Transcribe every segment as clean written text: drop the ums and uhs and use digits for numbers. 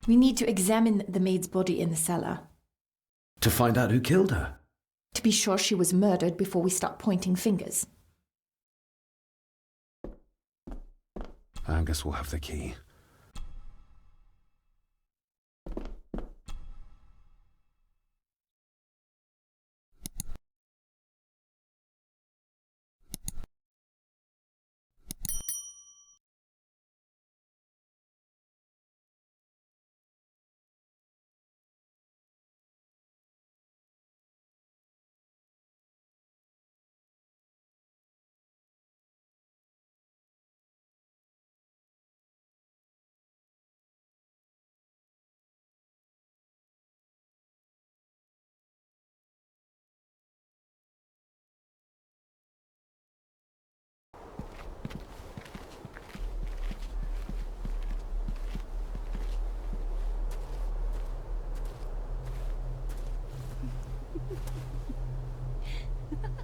We need to examine the maid's body in the cellar. To find out who killed her? To be sure she was murdered before we start pointing fingers. I guess we'll have the key.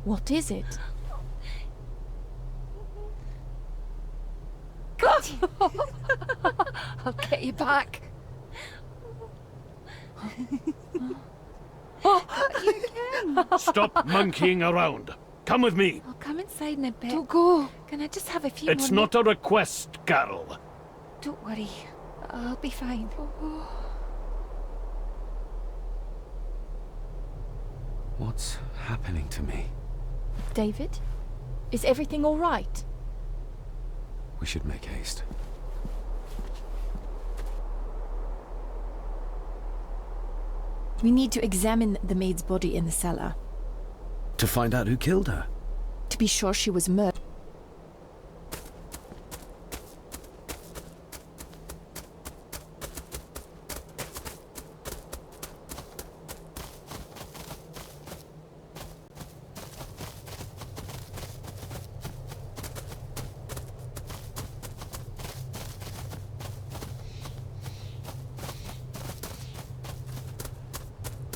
What is it? I'll get you back. Stop monkeying around. Come with me. I'll come inside in a bit. Don't go. Can I just have a few It's more not a request, Carol. Don't worry. I'll be fine. What's happening to me? David? Is everything all right? We should make haste. We need to examine the maid's body in the cellar. To find out who killed her? To be sure she was murdered.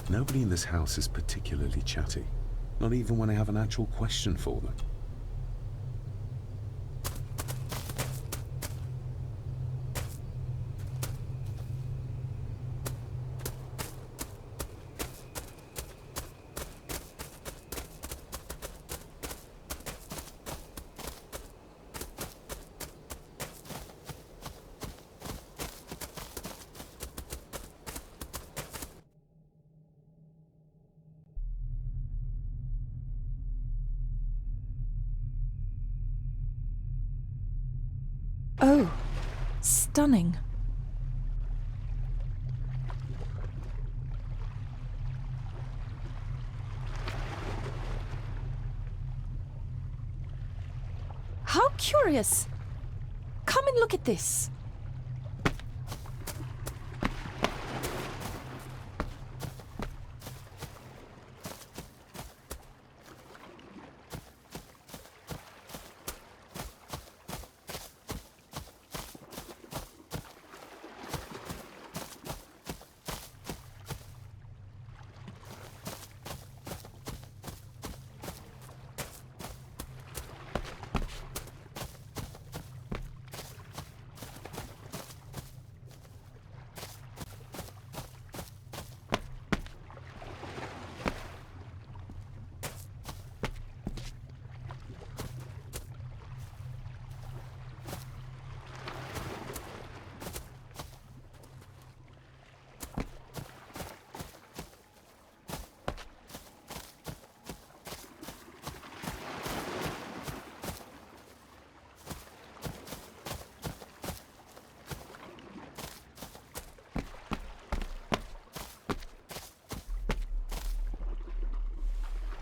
Nobody in this house is particularly chatty. Not even when I have an actual question for them. Oh, stunning. How curious. Come and look at this.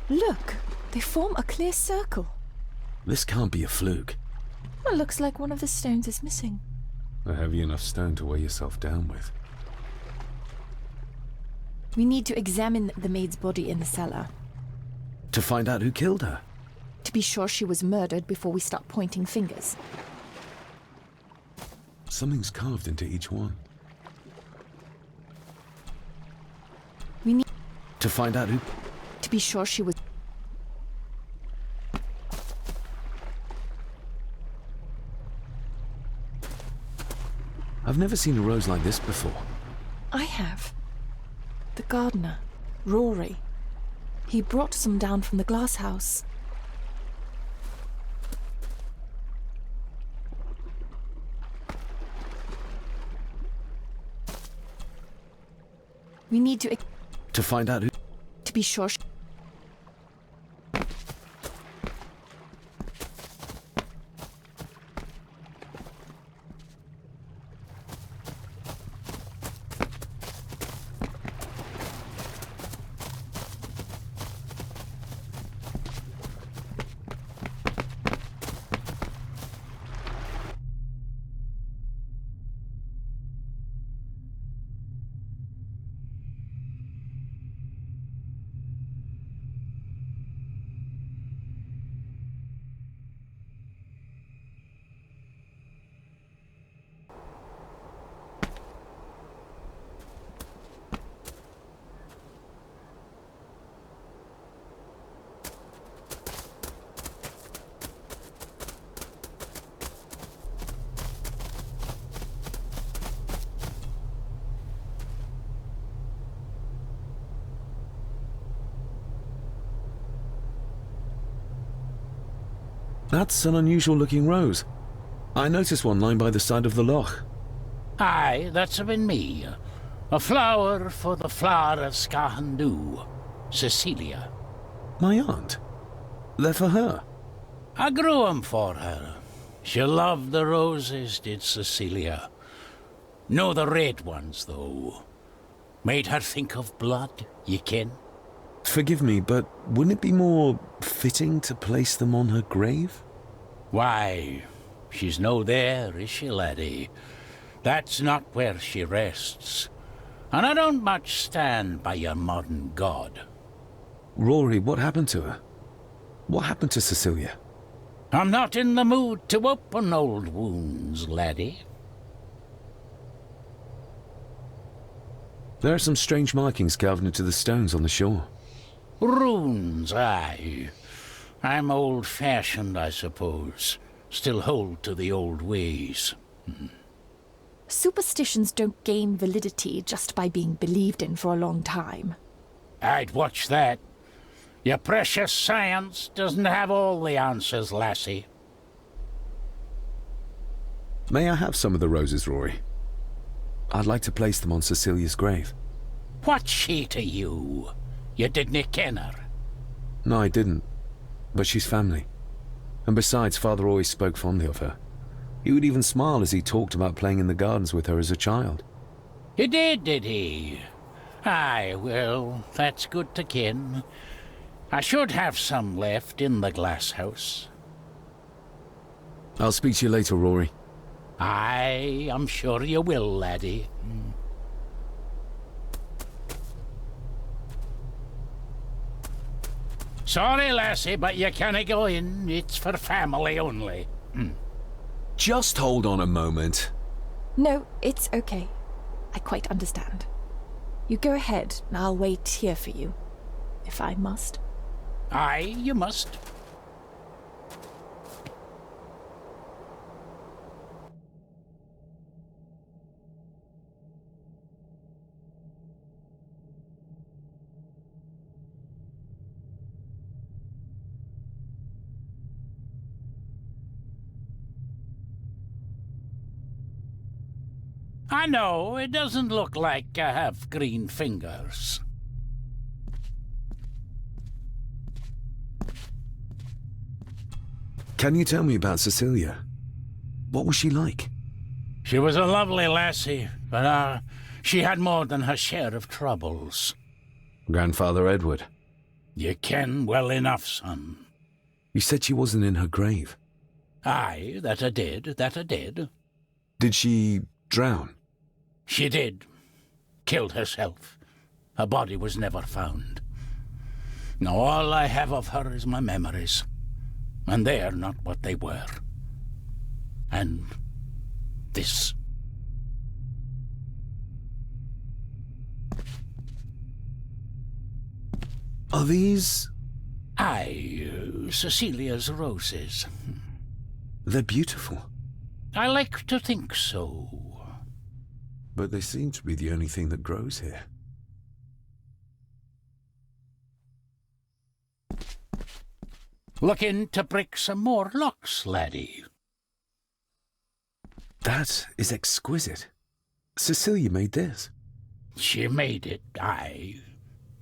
Look, they form a clear circle. This can't be a fluke. It looks like one of the stones is missing. A heavy enough stone to weigh yourself down with. We need to examine the maid's body in the cellar. To find out who killed her? To be sure she was murdered before we start pointing fingers. Something's carved into each one. We need... To find out who... To be sure she was... I've never seen a rose like this before. I have. The gardener, Rory. He brought some down from the glass house. We need to... To find out who... To be sure... That's an unusual-looking rose. I noticed one lying by the side of the loch. Aye, that's been me. A flower for the flower of Scahandoo, Cecilia. My aunt? They're for her. I grew 'em for her. She loved the roses, did Cecilia. No the red ones, though. Made her think of blood, ye ken. Forgive me, but wouldn't it be more fitting to place them on her grave? Why, she's no there, is she, laddie? That's not where she rests. And I don't much stand by your modern god. Rory, what happened to her? What happened to Cecilia? I'm not in the mood to open old wounds, laddie. There are some strange markings carved into the stones on the shore. Runes, aye. I'm old-fashioned, I suppose. Still hold to the old ways. Superstitions don't gain validity just by being believed in for a long time. I'd watch that. Your precious science doesn't have all the answers, lassie. May I have some of the roses, Rory? I'd like to place them on Cecilia's grave. What's she to you? You didn't ken her. No, I didn't. But she's family. And besides, Father always spoke fondly of her. He would even smile as he talked about playing in the gardens with her as a child. He did he? Aye, well, that's good to ken. I should have some left in the glass house. I'll speak to you later, Rory. Aye, I'm sure you will, laddie. Sorry, lassie, but you can't go in. It's for family only. Just hold on a moment. No, it's okay. I quite understand. You go ahead, and I'll wait here for you, if I must. Aye, you must. I know, it doesn't look like I have green fingers. Can you tell me about Cecilia? What was she like? She was a lovely lassie, but she had more than her share of troubles. Grandfather Edward. You ken well enough, son. You said she wasn't in her grave. Aye, that I did. Did she drown? She did. Killed herself. Her body was never found. Now all I have of her is my memories. And they're not what they were. And this. Are these... Aye, Cecilia's roses. They're beautiful. I like to think so. But they seem to be the only thing that grows here. Looking to break some more locks, laddie. That is exquisite. Cecilia made this. She made it, aye,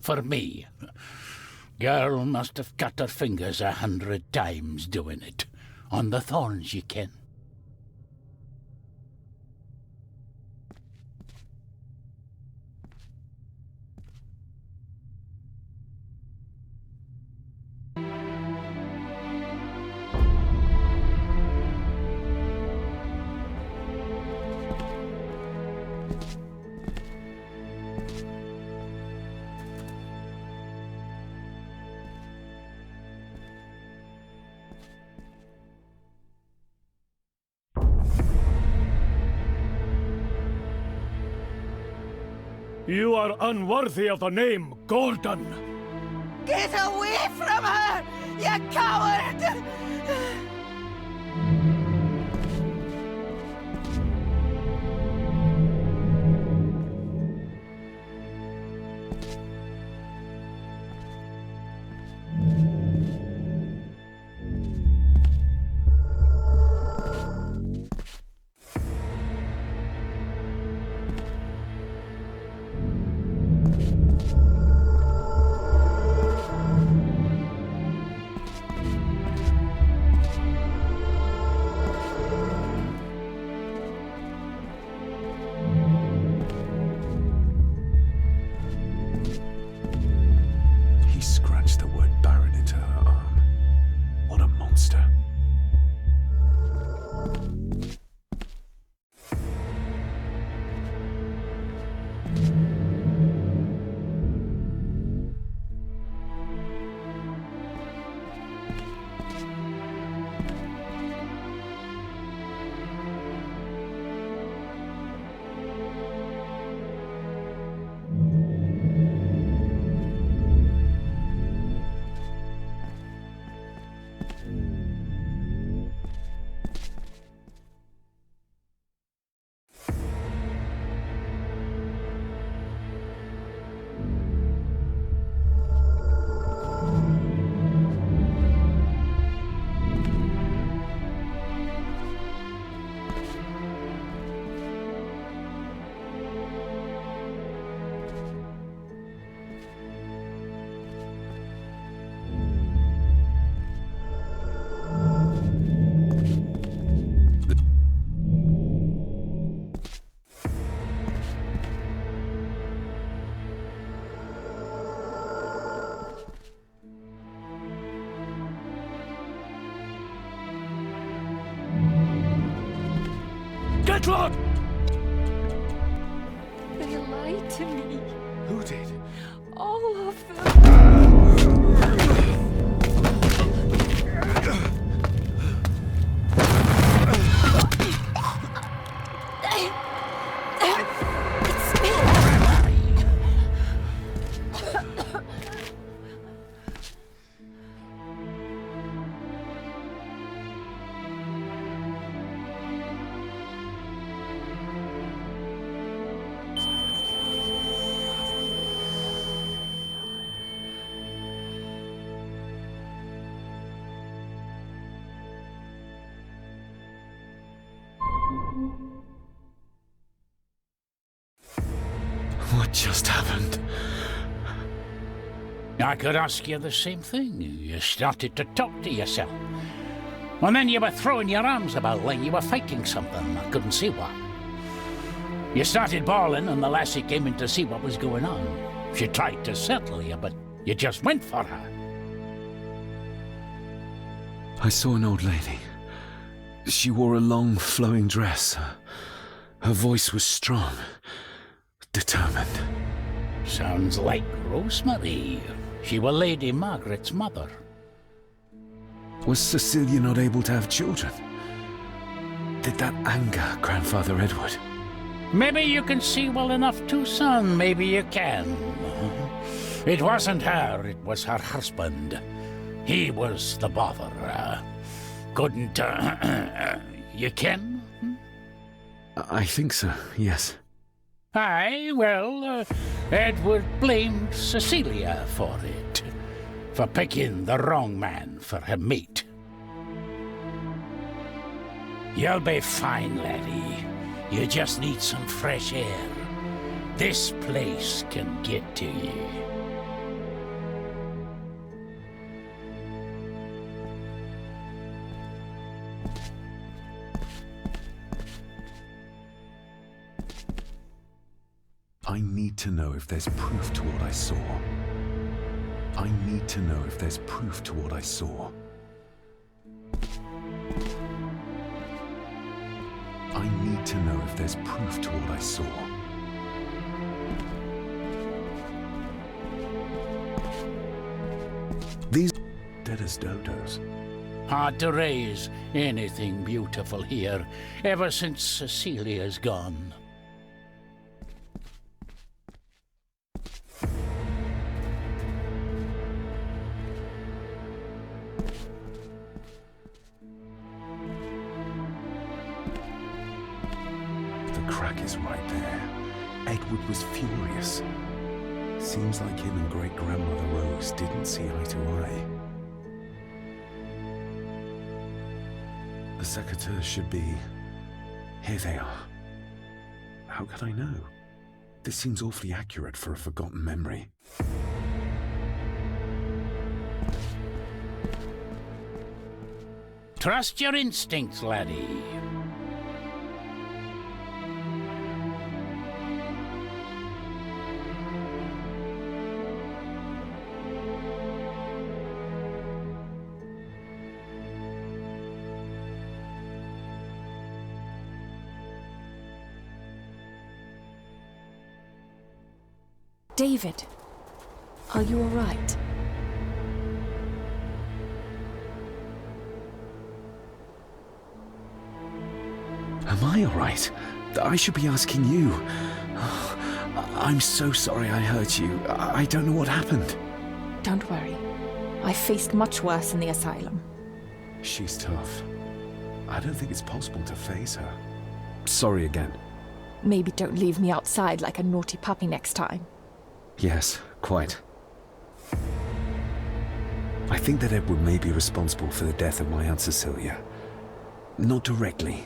for me. Girl must have cut her fingers 100 times doing it. On the thorns, ye ken. You are unworthy of the name Gordon. Get away from her, you coward! He scratched the word Baron into her arm. What a monster. Get lost! They lied to me. Who did? All of them. It's me. What just happened? I could ask you the same thing. You started to talk to yourself. And then you were throwing your arms about like you were fighting something. I couldn't see what. You started bawling and the lassie came in to see what was going on. She tried to settle you, but you just went for her. I saw an old lady. She wore a long, flowing dress. Her voice was strong, determined. Sounds like Rosemary. She was Lady Margaret's mother. Was Cecilia not able to have children? Did that anger Grandfather Edward? Maybe you can see well enough too, son. Maybe you can. It wasn't her, it was her husband. He was the bother. Couldn't, you ken? I think so, yes. Aye, well, Edward blamed Cecilia for it. For picking the wrong man for her mate. You'll be fine, laddie. You just need some fresh air. This place can get to you. I need to know if there's proof to what I saw. I need to know if there's proof to what I saw. I need to know if there's proof to what I saw. These dead as dodos. Hard to raise anything beautiful here, ever since Cecilia's gone. The crack is right there. Edward was furious. Seems like him and great-grandmother Rose didn't see eye to eye. The secateurs should be... Here they are. How could I know? This seems awfully accurate for a forgotten memory. Trust your instincts, laddie. David, are you all right? Am I all right? I should be asking you. I'm so sorry I hurt you. I don't know what happened. Don't worry. I faced much worse in the asylum. She's tough. I don't think it's possible to face her. Sorry again. Maybe don't leave me outside like a naughty puppy next time. Yes, quite. I think that Edward may be responsible for the death of my Aunt Cecilia. Not directly.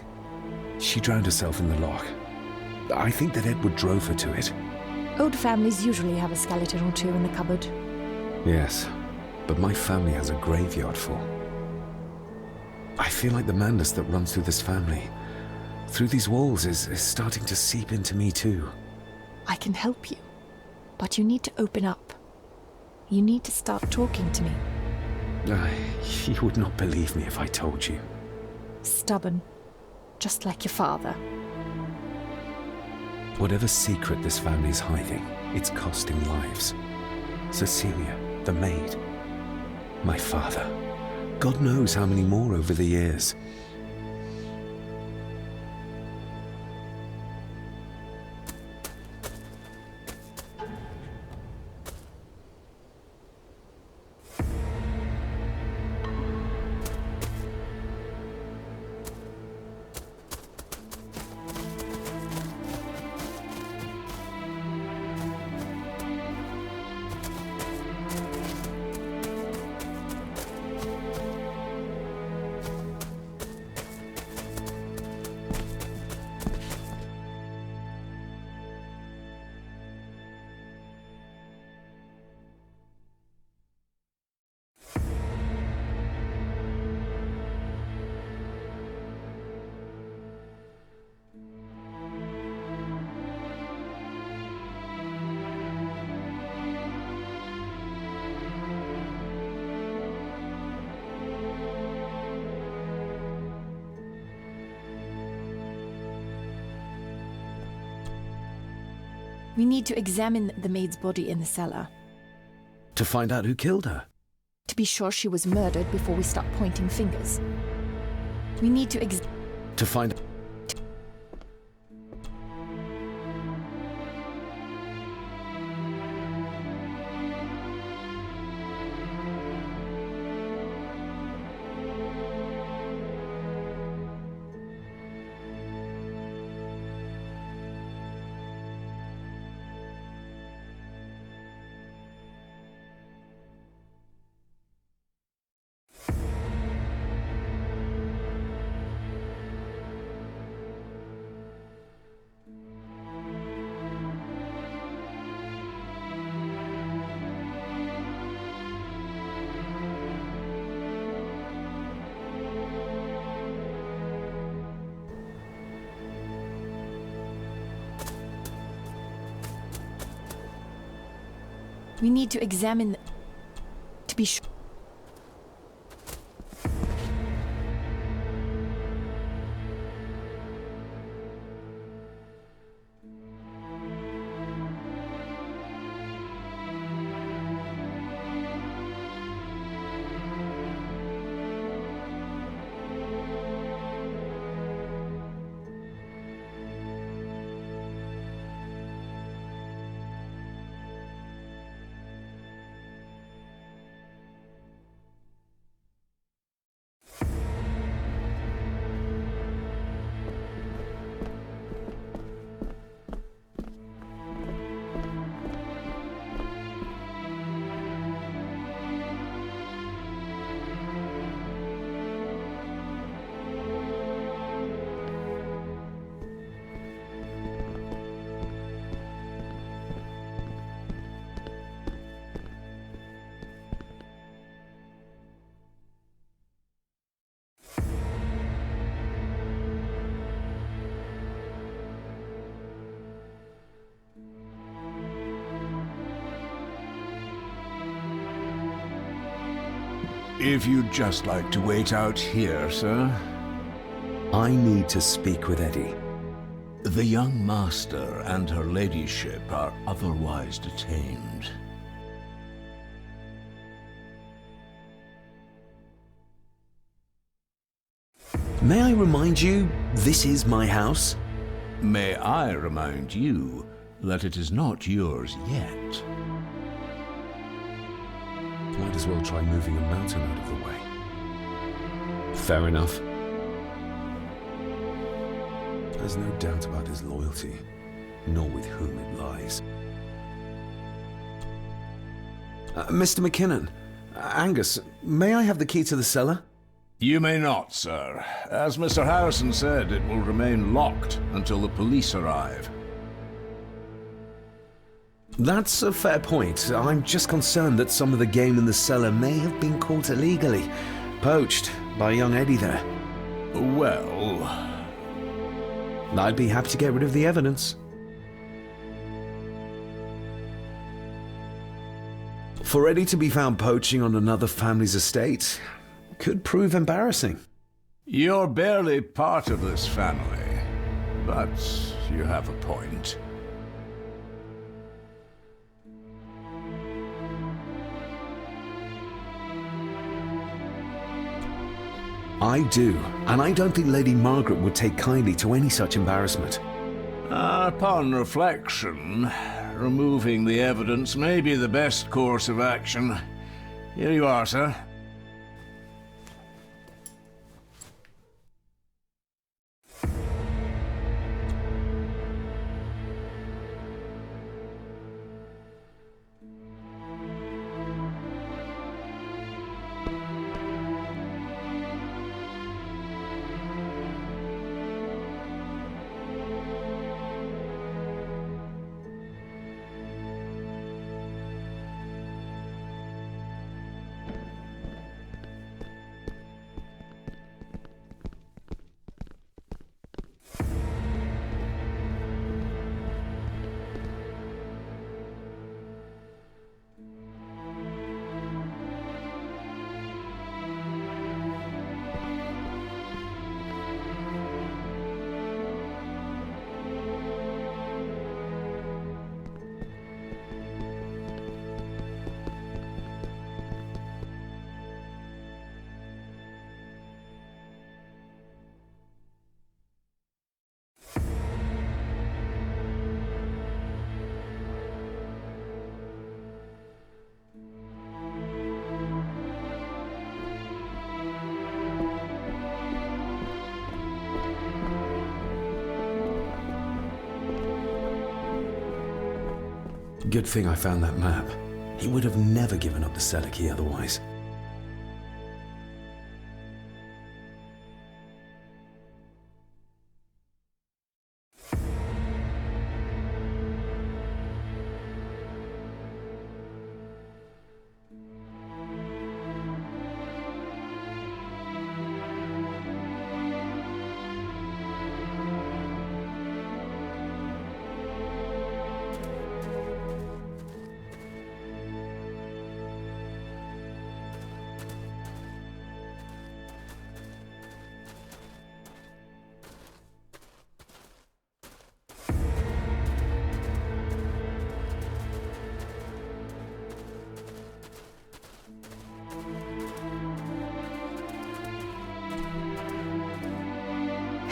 She drowned herself in the loch. I think that Edward drove her to it. Old families usually have a skeleton or two in the cupboard. Yes, but my family has a graveyard full. I feel like the madness that runs through this family, through these walls, is starting to seep into me too. I can help you, but you need to open up. You need to start talking to me. You would not believe me if I told you. Stubborn, just like your father. Whatever secret this family is hiding, it's costing lives. Cecilia, the maid, my father. God knows how many more over the years. We need to examine the maid's body in the cellar. To find out who killed her. To be sure she was murdered before we start pointing fingers. We need to To find... We need to examine to be sure. If you'd just like to wait out here, sir. I need to speak with Eddie. The young master and her ladyship are otherwise detained. May I remind you, this is my house? May I remind you that it is not yours yet. Might as well try moving a mountain out of the way. Fair enough. There's no doubt about his loyalty, nor with whom it lies. Mr. McKinnon, Angus, may I have the key to the cellar? You may not, sir. As Mr. Harrison said, it will remain locked until the police arrive. That's a fair point. I'm just concerned that some of the game in the cellar may have been caught illegally, poached by young Eddie there. Well, I'd be happy to get rid of the evidence. For Eddie to be found poaching on another family's estate could prove embarrassing. you're barely part of this family, but you have a point. I do, and I don't think Lady Margaret would take kindly to any such embarrassment. Upon reflection, removing the evidence may be the best course of action. Here you are, sir. Good thing I found that map. He would have never given up the cellar key otherwise.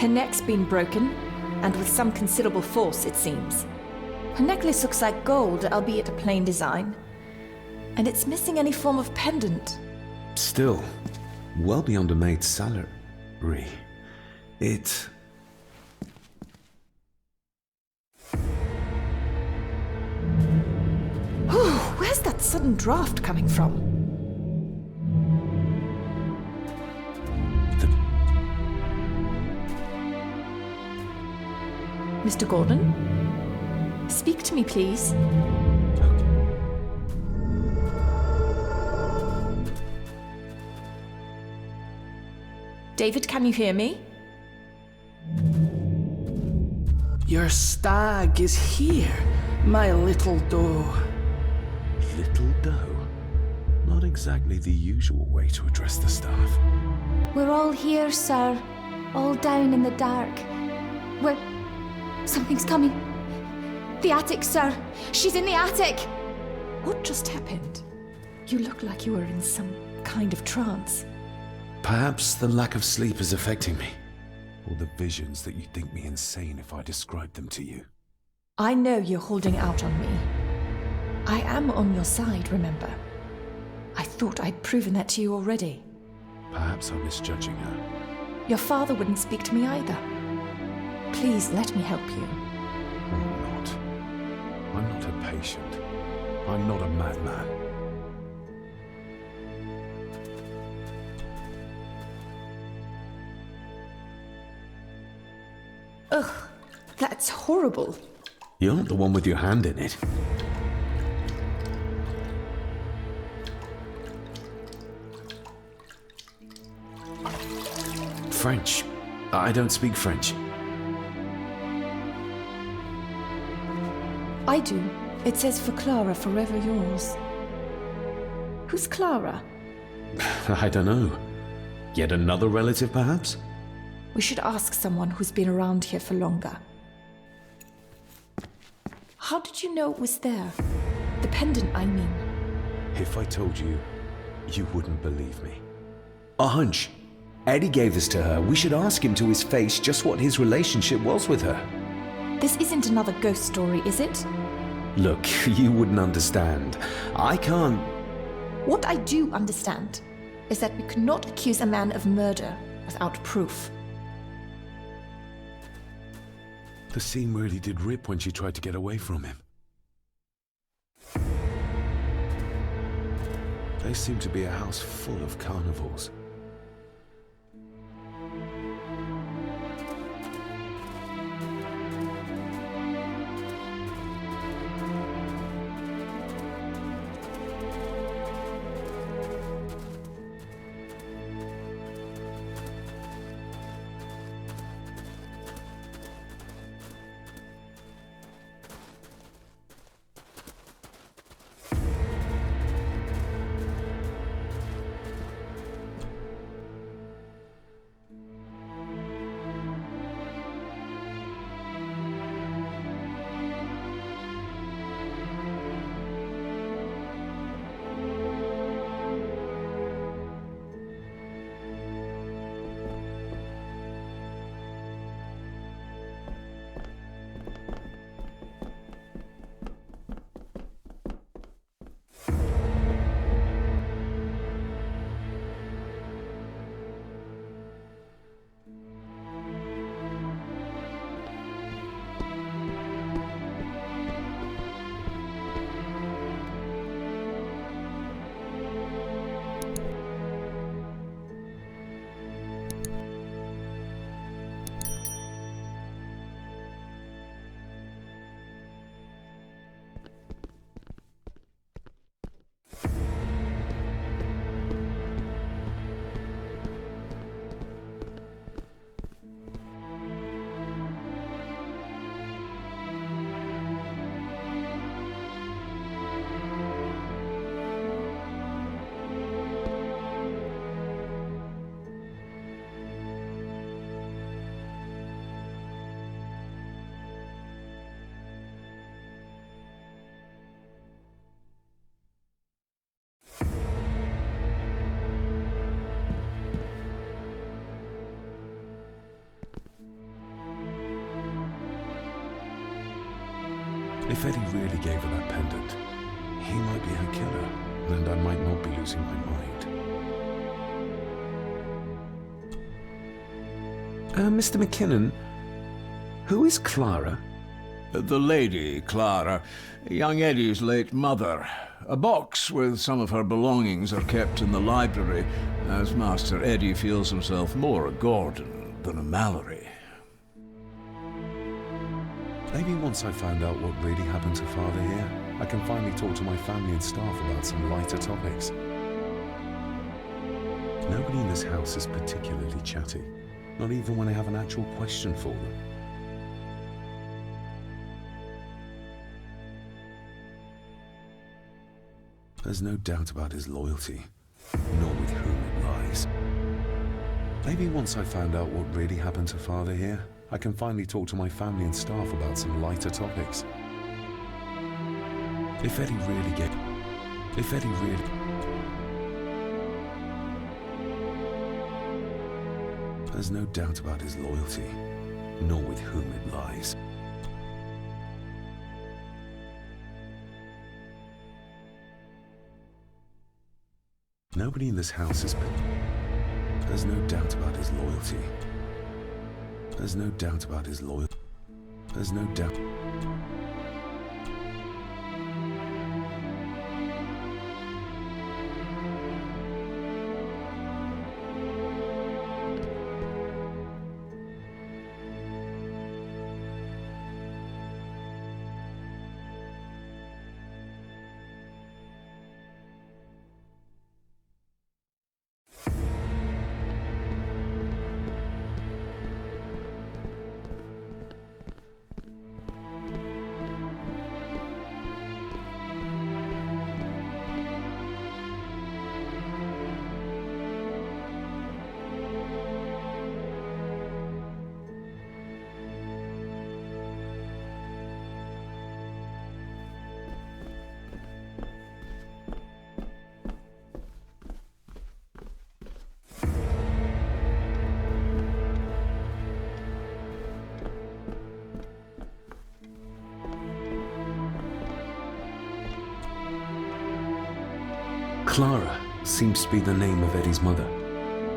Her neck's been broken, and with some considerable force, it seems. Her necklace looks like gold, albeit a plain design. And it's missing any form of pendant. Still, well beyond a maid's salary. It... Where's that sudden draft coming from? Mr. Gordon? Speak to me, please. David, can you hear me? Your stag is here, my little doe. Little doe? Not exactly the usual way to address the staff. We're all here, sir. All down in the dark. Something's coming. The attic, sir. She's in the attic. What just happened? You look like you were in some kind of trance. Perhaps the lack of sleep is affecting me. Or the visions that you'd think me insane if I described them to you. I know you're holding out on me. I am on your side, remember? I thought I'd proven that to you already. Perhaps I'm misjudging her. Your father wouldn't speak to me either. Please let me help you. Or not. I'm not a patient. I'm not a madman. Ugh, that's horrible. You're not the one with your hand in it. French. I don't speak French. I do. It says for Clara, forever yours. Who's Clara? I don't know. Yet another relative, perhaps? We should ask someone who's been around here for longer. How did you know it was there? The pendant, I mean. If I told you, you wouldn't believe me. A hunch. Eddie gave this to her. We should ask him to his face just what his relationship was with her. This isn't another ghost story, is it? Look, you wouldn't understand. I can't... What I do understand is that we could not accuse a man of murder without proof. The scene really did rip when she tried to get away from him. They seem to be a house full of carnivals. If Eddie really gave her that pendant, he might be her killer, and I might not be losing my mind. Mr. McKinnon, who is Clara? The lady, Clara, young Eddie's late mother. A box with some of her belongings are kept in the library, as Master Eddie feels himself more a Gordon than a Mallory. Maybe once I find out what really happened to Father here, I can finally talk to my family and staff about some lighter topics. Nobody in this house is particularly chatty, not even when I have an actual question for them. There's no doubt about his loyalty, nor with whom it lies. Maybe once I find out what really happened to Father here, I can finally talk to my family and staff about some lighter topics. If Eddie really There's no doubt about his loyalty, nor with whom it lies. Nobody in this house is... There's no doubt about his loyalty. There's no doubt about his loyalty. There's no doubt... Clara seems to be the name of Eddie's mother.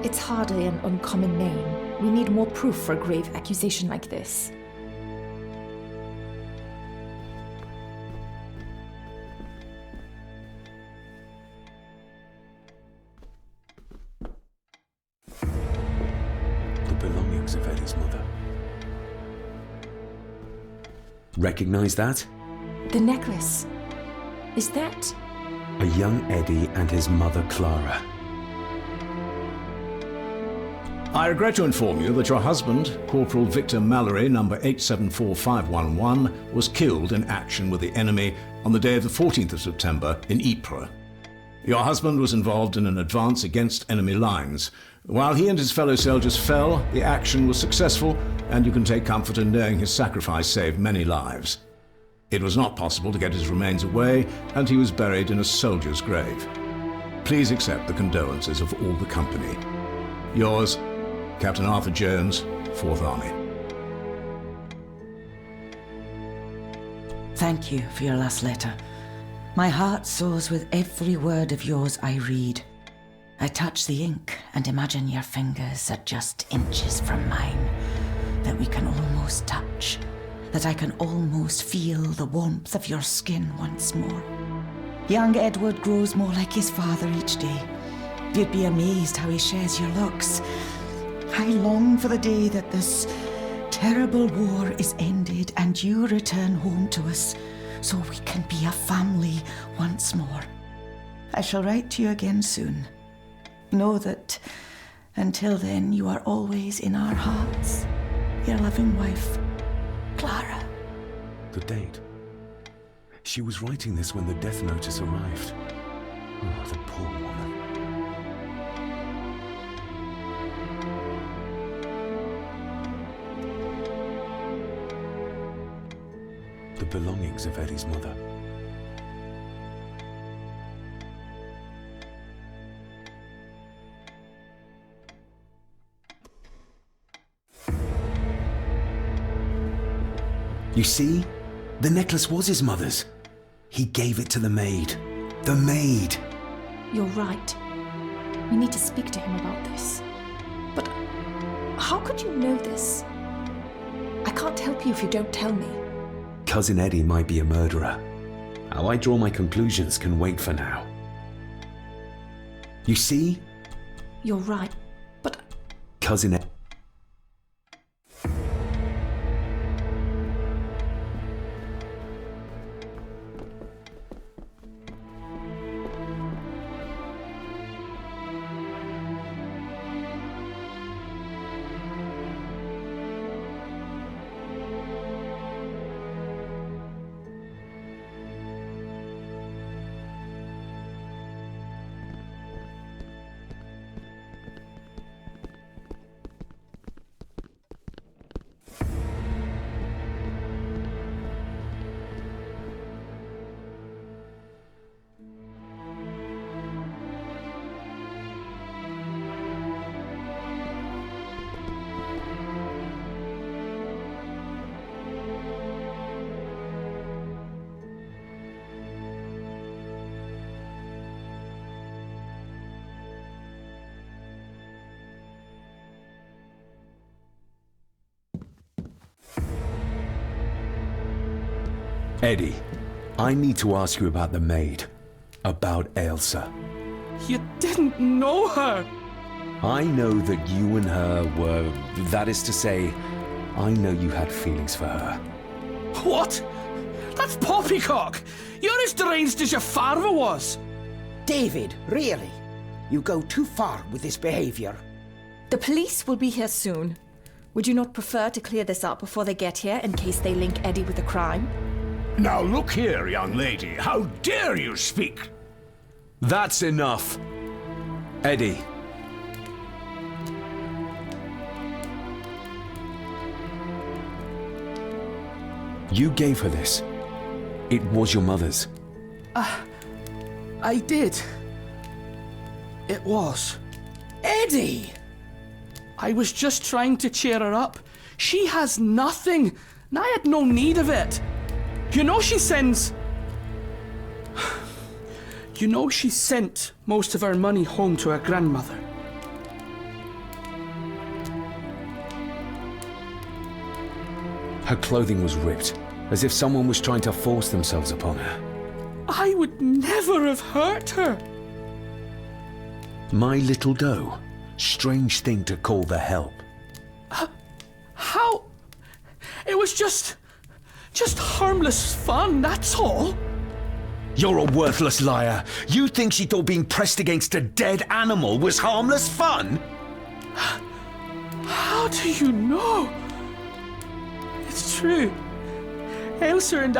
It's hardly an uncommon name. We need more proof for a grave accusation like this. The belongings of Eddie's mother. Recognize that? The necklace. Is that... A young Eddie and his mother Clara. I regret to inform you that your husband, Corporal Victor Mallory, number 874511, was killed in action with the enemy on the day of the 14th of September in Ypres. Your husband was involved in an advance against enemy lines. While he and his fellow soldiers fell, the action was successful, and you can take comfort in knowing his sacrifice saved many lives. It was not possible to get his remains away, and he was buried in a soldier's grave. Please accept the condolences of all the company. Yours, Captain Arthur Jones, 4th Army. Thank you for your last letter. My heart soars with every word of yours I read. I touch the ink and imagine your fingers are just inches from mine, that we can almost touch, that I can almost feel the warmth of your skin once more. Young Edward grows more like his father each day. You'd be amazed how he shares your looks. I long for the day that this terrible war is ended and you return home to us, so we can be a family once more. I shall write to you again soon. Know that until then you are always in our hearts. Your loving wife, Clara. The date. She was writing this when the death notice arrived. Oh, the poor woman. The belongings of Eddie's mother. You see? The necklace was his mother's. He gave it to the maid. The maid! You're right. We need to speak to him about this. But how could you know this? I can't help you if you don't tell me. Cousin Eddie might be a murderer. How I draw my conclusions can wait for now. You see? You're right, but... Cousin Eddie... Eddie, I need to ask you about the maid. About Ailsa. You didn't know her! I know that you and her were... That is to say, I know you had feelings for her. What? That's poppycock! You're as deranged as your father was! David, really? You go too far with this behavior. The police will be here soon. Would you not prefer to clear this up before they get here in case they link Eddie with the crime? Now look here, young lady. How dare you speak? That's enough. Eddie. You gave her this. It was your mother's. I did. It was. Eddie! I was just trying to cheer her up. She has nothing, and I had no need of it. You know she sends... You know she sent most of her money home to her grandmother. Her clothing was ripped, as if someone was trying to force themselves upon her. I would never have hurt her. My little doe. Strange thing to call the help. How? It was just harmless fun, that's all. You're a worthless liar. You think she thought being pressed against a dead animal was harmless fun? How do you know? It's true. Ailsa and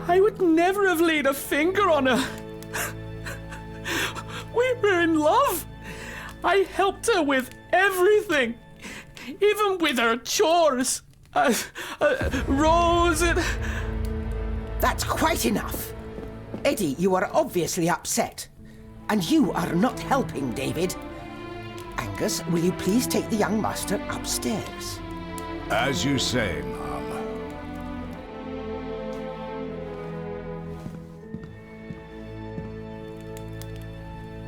I would never have laid a finger on her. We were in love. I helped her with everything, even with her chores. Rose and... That's quite enough. Eddie, you are obviously upset. And you are not helping, David. Angus, will you please take the young master upstairs? As you say, Mum.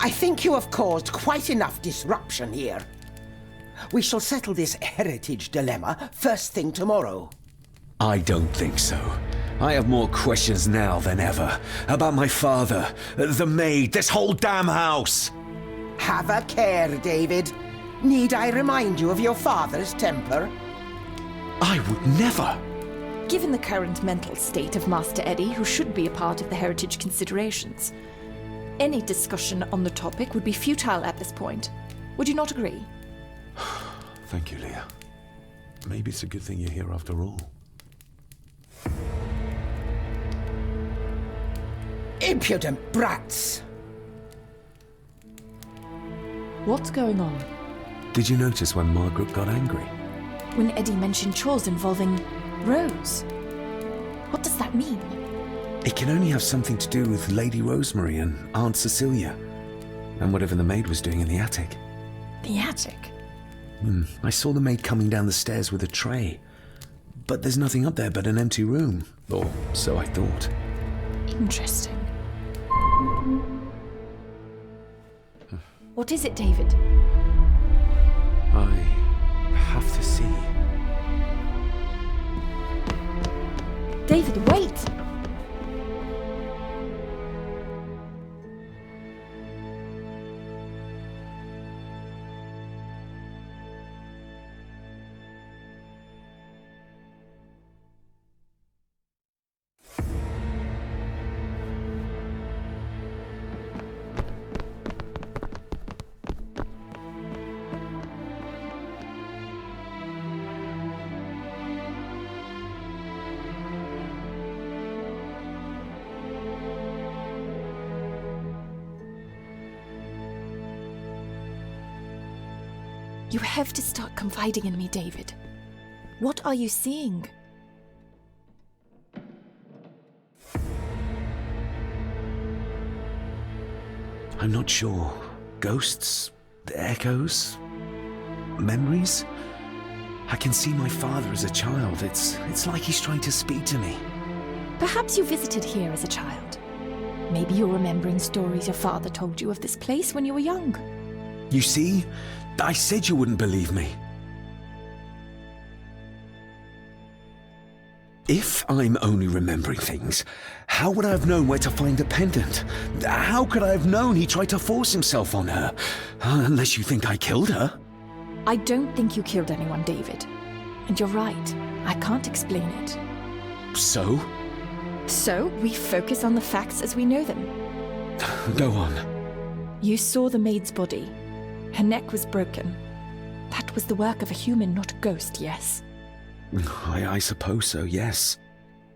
I think you have caused quite enough disruption here. We shall settle this heritage dilemma first thing tomorrow. I don't think so. I have more questions now than ever. About my father, the maid, this whole damn house. Have a care, David. Need I remind you of your father's temper? I would never. Given the current mental state of Master Eddie, who should be a part of the heritage considerations, any discussion on the topic would be futile at this point. Would you not agree? Thank you, Leah. Maybe it's a good thing you're here after all. Impudent brats! What's going on? Did you notice when Margaret got angry? When Eddie mentioned chores involving Rose. What does that mean? It can only have something to do with Lady Rosemary and Aunt Cecilia, and whatever the maid was doing in the attic. The attic? I saw the maid coming down the stairs with a tray, but there's nothing up there but an empty room. Or so I thought. Interesting. What is it, David? I have to see. David, wait! You have to start confiding in me, David. What are you seeing? I'm not sure. Ghosts? Echoes? Memories? I can see my father as a child. It's like he's trying to speak to me. Perhaps you visited here as a child. Maybe you're remembering stories your father told you of this place when you were young. You see? I said you wouldn't believe me. If I'm only remembering things, how would I have known where to find the pendant? How could I have known he tried to force himself on her? Unless you think I killed her? I don't think you killed anyone, David. And you're right. I can't explain it. So? So, we focus on the facts as we know them. Go on. You saw the maid's body. Her neck was broken. That was the work of a human, not a ghost, yes? I suppose so, yes.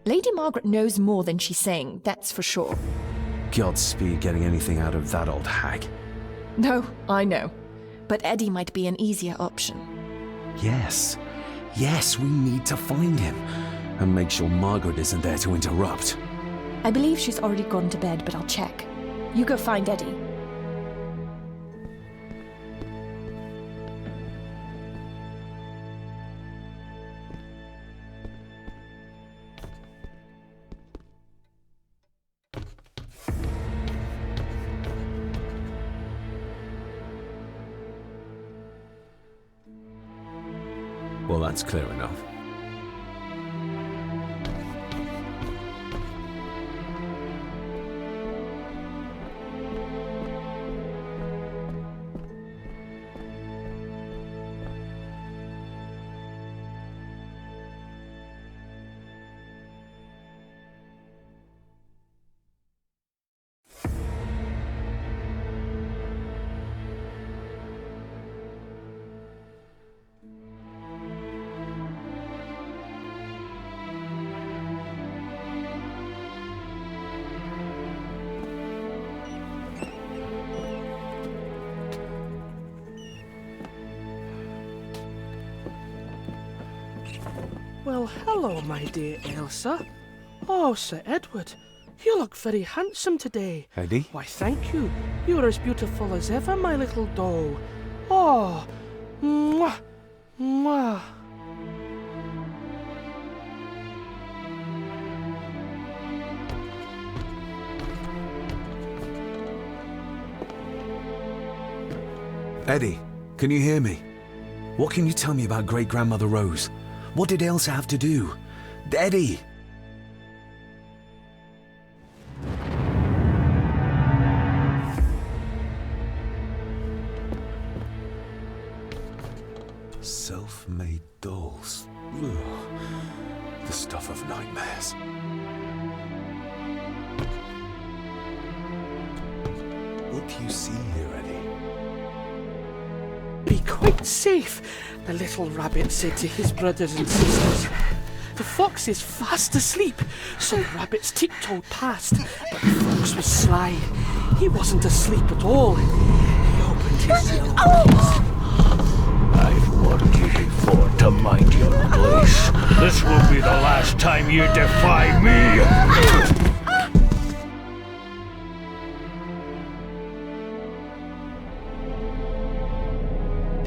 Lady Margaret knows more than she's saying, that's for sure. Godspeed getting anything out of that old hag. No, I know. But Eddie might be an easier option. Yes. Yes, we need to find him. And make sure Margaret isn't there to interrupt. I believe she's already gone to bed, but I'll check. You go find Eddie. Well, that's clear enough. Well, hello, my dear Elsa. Oh, Sir Edward, you look very handsome today. Eddie? Why, thank you. You're as beautiful as ever, my little doll. Oh, mwah, mwah. Eddie, can you hear me? What can you tell me about great-grandmother Rose? What did Elsa have to do? Eddie! Self-made dolls. Ugh. The stuff of nightmares. What do you see here, Eddie? Be quite safe, the little rabbit said to his brothers and sisters. The fox is fast asleep, so the rabbits tiptoed past, but the fox was sly. He wasn't asleep at all. He opened his yellow eyes. I've warned you before to mind your place. This will be the last time you defy me.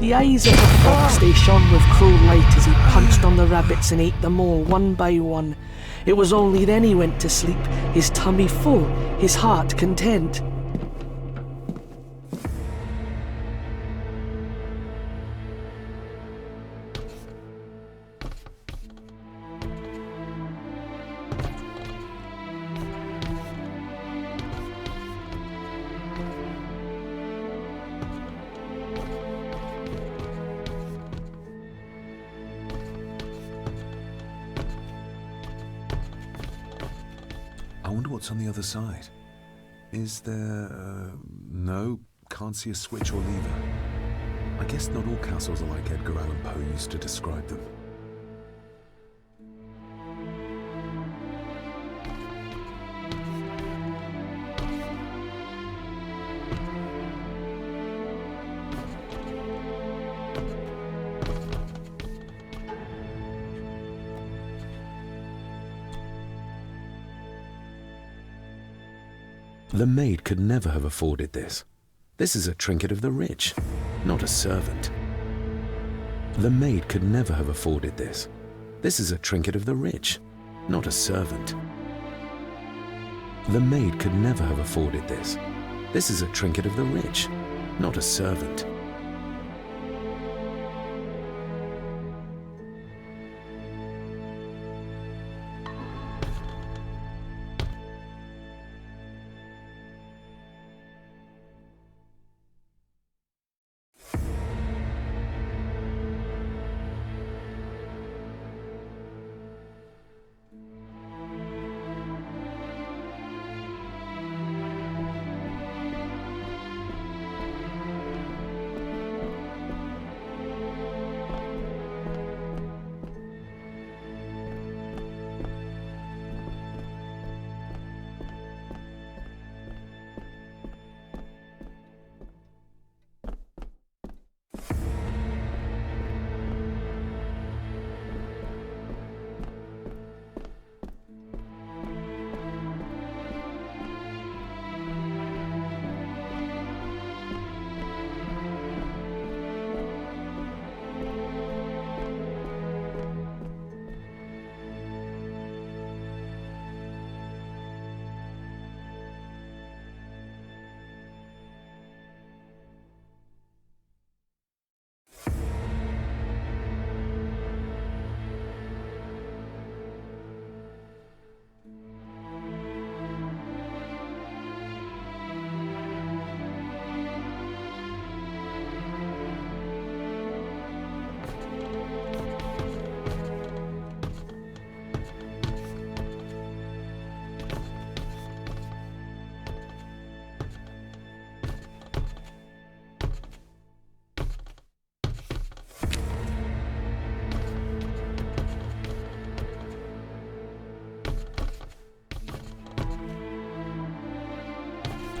The eyes of the fox, they shone with cruel light as he punched on the rabbits and ate them all one by one. It was only then he went to sleep, his tummy full, his heart content. I wonder what's on the other side. Is there... no, can't see a switch or lever. I guess not all castles are like Edgar Allan Poe used to describe them. The maid could never have afforded this. This is a trinket of the rich, not a servant. The maid could never have afforded this. This is a trinket of the rich, not a servant. The maid could never have afforded this. This is a trinket of the rich, not a servant.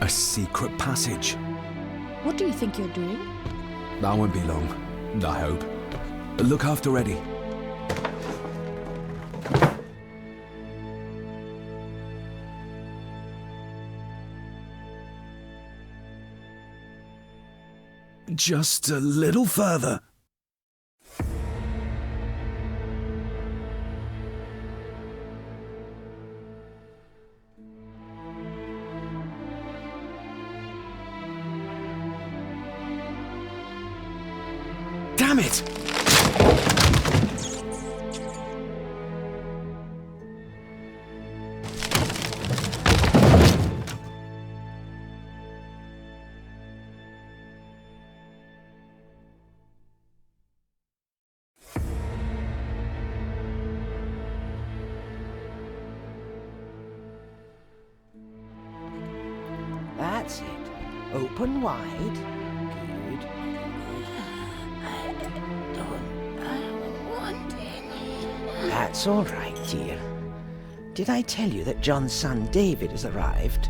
A secret passage. What do you think you're doing? That won't be long, I hope. Look after Eddie. Just a little further. Damn it! That's it. Open wide. Good. I want any. That's all right, dear. Did I tell you that John's son David has arrived?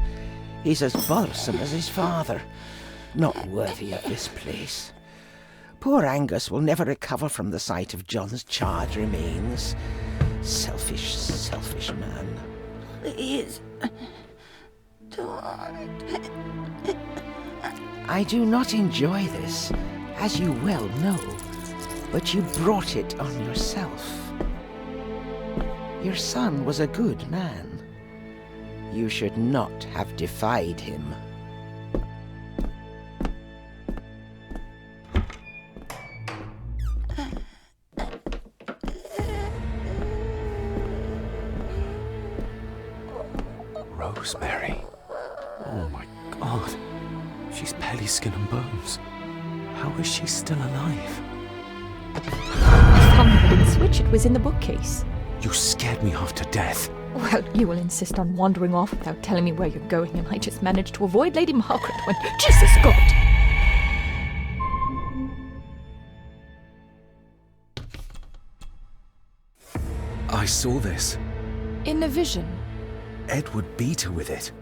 He's as bothersome as his father. Not worthy of this place. Poor Angus will never recover from the sight of John's charred remains. Selfish, selfish man. Please, don't. I do not enjoy this. as you well know, but you brought it on yourself. Your son was a good man. You should not have defied him. Rosemary. Oh my God. She's barely skin and bones. How is she still alive? I found the hidden switch. It was in the bookcase. You scared me half to death. Well, you will insist on wandering off without telling me where you're going, and I just managed to avoid Lady Margaret when... Jesus God! I saw this. In a vision. Edward beat her with it.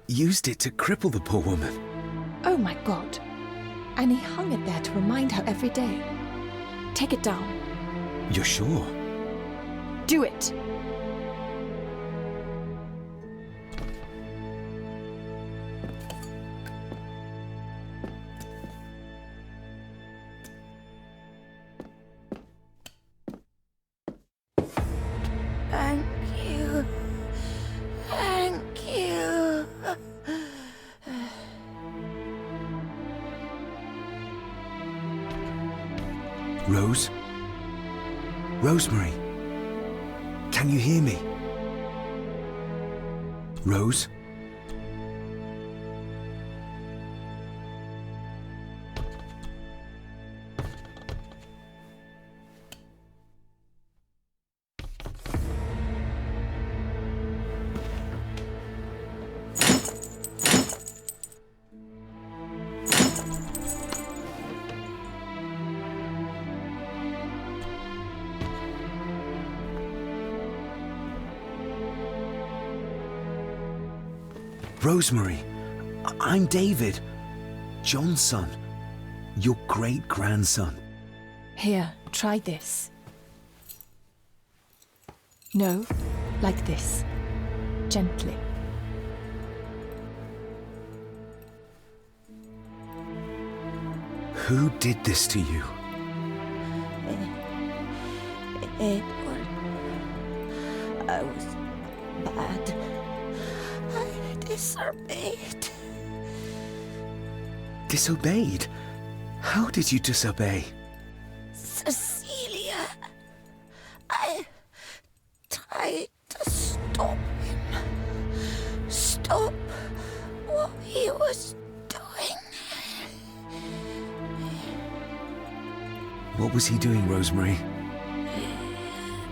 Used it to cripple the poor woman. Oh my God. And he hung it there to remind her every day. Take it down. You're sure? Do it! Thank you. Thank you. Rose? Rosemary? Can you hear me? Rose? Rosemary, I'm David, John's son, your great-grandson. Here, try this. No, like this. Gently. Who did this to you? Edward. I was bad. I disobeyed. Disobeyed? How did you disobey? Cecilia. I tried to stop him. Stop what he was doing. What was he doing, Rosemary?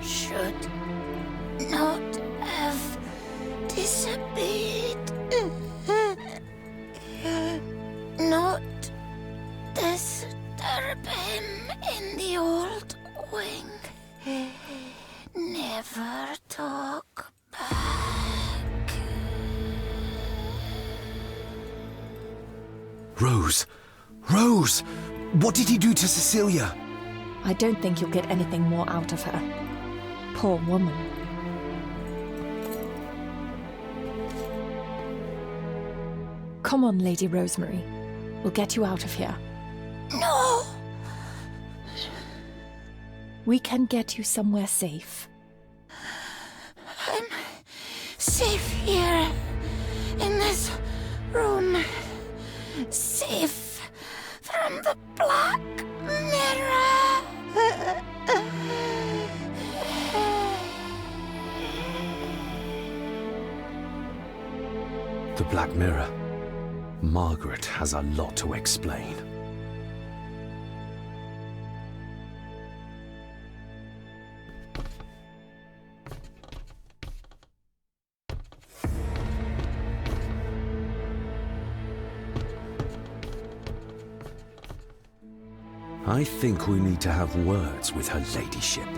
Should not have disobeyed. Not disturb him in the old wing. Never talk back. Rose! Rose! What did he do to Cecilia? I don't think you'll get anything more out of her. Poor woman. Come on, Lady Rosemary. We'll get you out of here. No! We can get you somewhere safe. I'm safe here, in this room. Safe from the black mirror. The Black Mirror. Margaret has a lot to explain. I think we need to have words with her ladyship.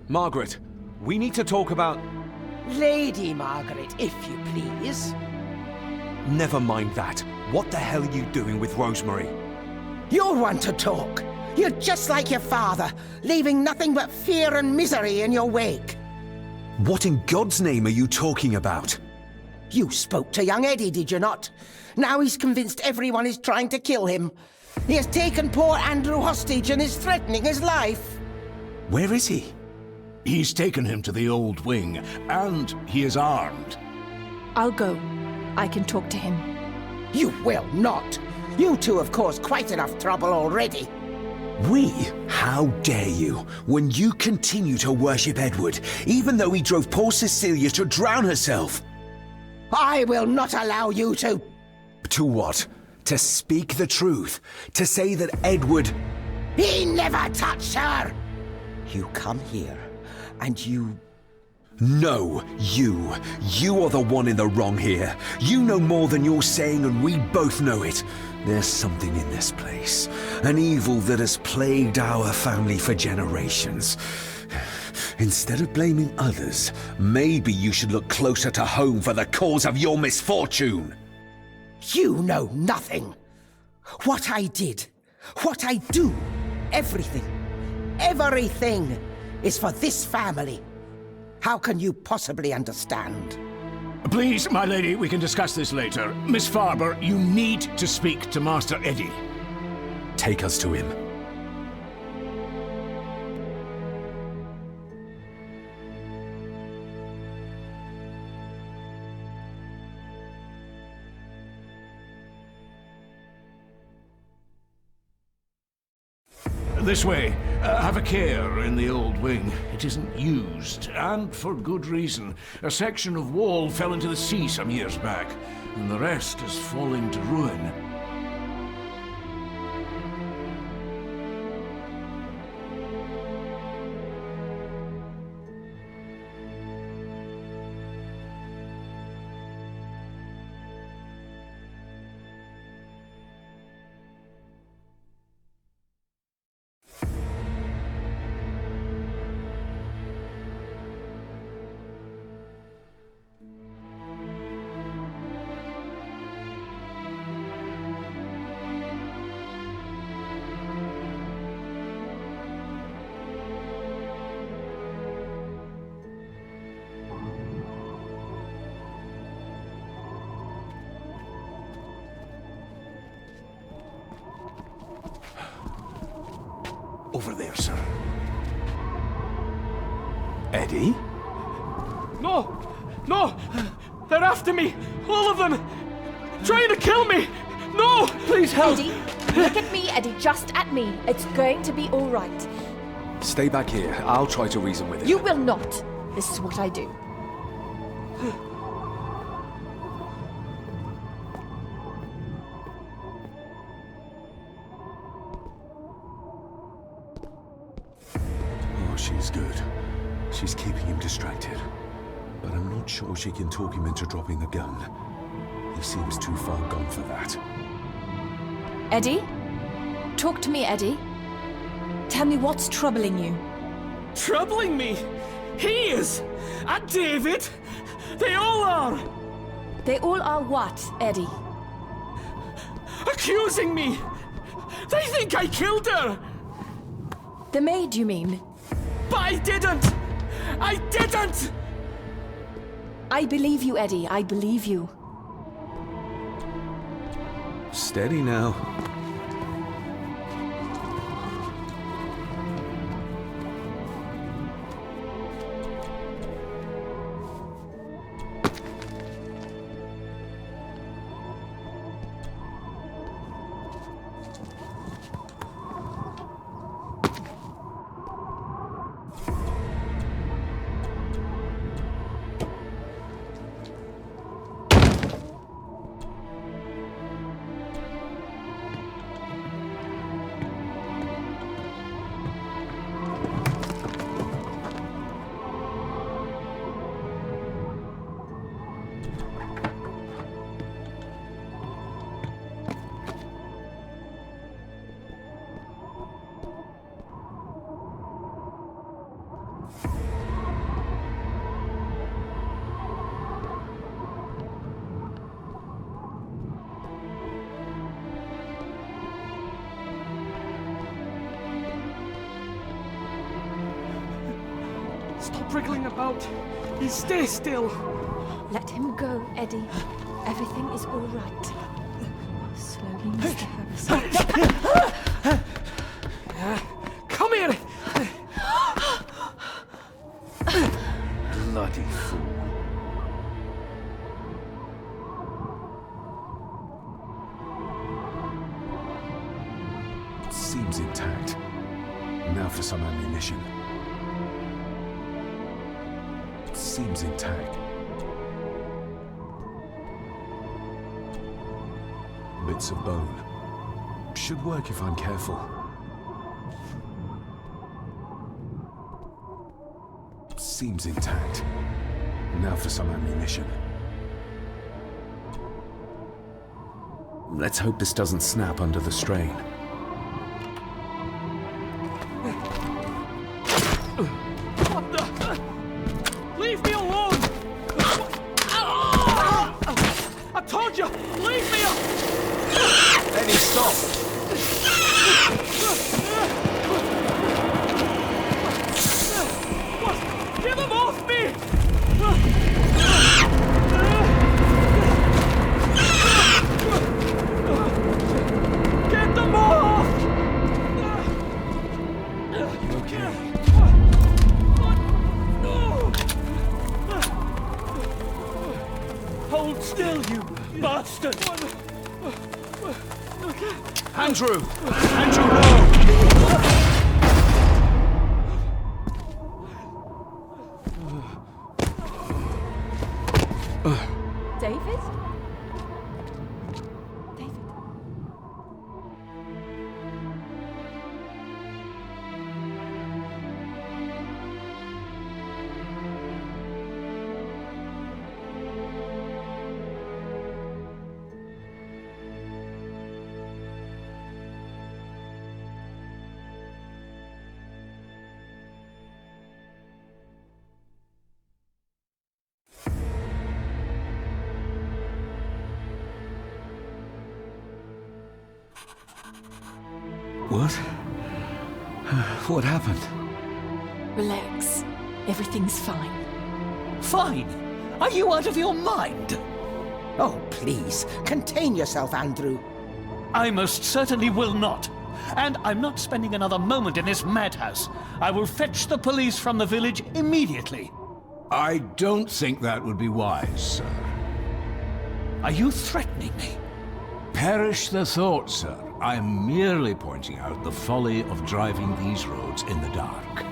Margaret, we need to talk about... Lady Margaret, if you please. Never mind that. What the hell are you doing with Rosemary? You're one to talk. You're just like your father, leaving nothing but fear and misery in your wake. What in God's name are you talking about? You spoke to young Eddie, did you not? Now he's convinced everyone is trying to kill him. He has taken poor Andrew hostage and is threatening his life. Where is he? He's taken him to the old wing, and he is armed. I'll go. I can talk to him. You will not. You two have caused quite enough trouble already. We? How dare you, when you continue to worship Edward, even though he drove poor Cecilia to drown herself? I will not allow you to... To what? To speak the truth? To say that Edward... He never touched her! You come here, and you... No, you. You are the one in the wrong here. You know more than you're saying, and we both know it. There's something in this place. An evil that has plagued our family for generations. Instead of blaming others, maybe you should look closer to home for the cause of your misfortune. You know nothing. What I did, what I do, everything is for this family. How can you possibly understand? Please, my lady, we can discuss this later. Miss Farber, you need to speak to Master Eddie. Take us to him. This way. Have a care in the old wing. It isn't used, and for good reason. A section of wall fell into the sea some years back, and the rest is falling to ruin. Over there, sir. Eddie? No! No! They're after me! All of them! Trying to kill me! No! Please help! Eddie, look at me, Eddie, just at me. It's going to be all right. Stay back here. I'll try to reason with him. You will not. This is what I do. She's good. She's keeping him distracted. But I'm not sure she can talk him into dropping the gun. He seems too far gone for that. Eddie? Talk to me, Eddie. Tell me what's troubling you. Troubling me? He is! And David! They all are! They all are what, Eddie? Accusing me! They think I killed her! The maid, you mean? But I didn't! I didn't! I believe you, Eddie. I believe you. Steady now. Stop wriggling about. Stay still. Let him go, Eddie. Everything is all right. Slowly, Mr. Harrison. Come here! Bloody fool. Seems intact. Now for some ammunition. Seems intact. Bits of bone. Should work if I'm careful. Seems intact. Now for some ammunition. Let's hope this doesn't snap under the strain. What the? Leave me alone! I told you! Leave me alone! Eddie, stop! Get them off me! Get them off! You okay? Hold still, you bastard! Andrew! Andrew, no! David? David? What? What happened? Relax. Everything's fine. Fine. Are you out of your mind? Oh, please, contain yourself, Andrew. I most certainly will not. And I'm not spending another moment in this madhouse. I will fetch the police from the village immediately. I don't think that would be wise, sir. Are you threatening me? Perish the thought, sir. I'm merely pointing out the folly of driving these roads in the dark.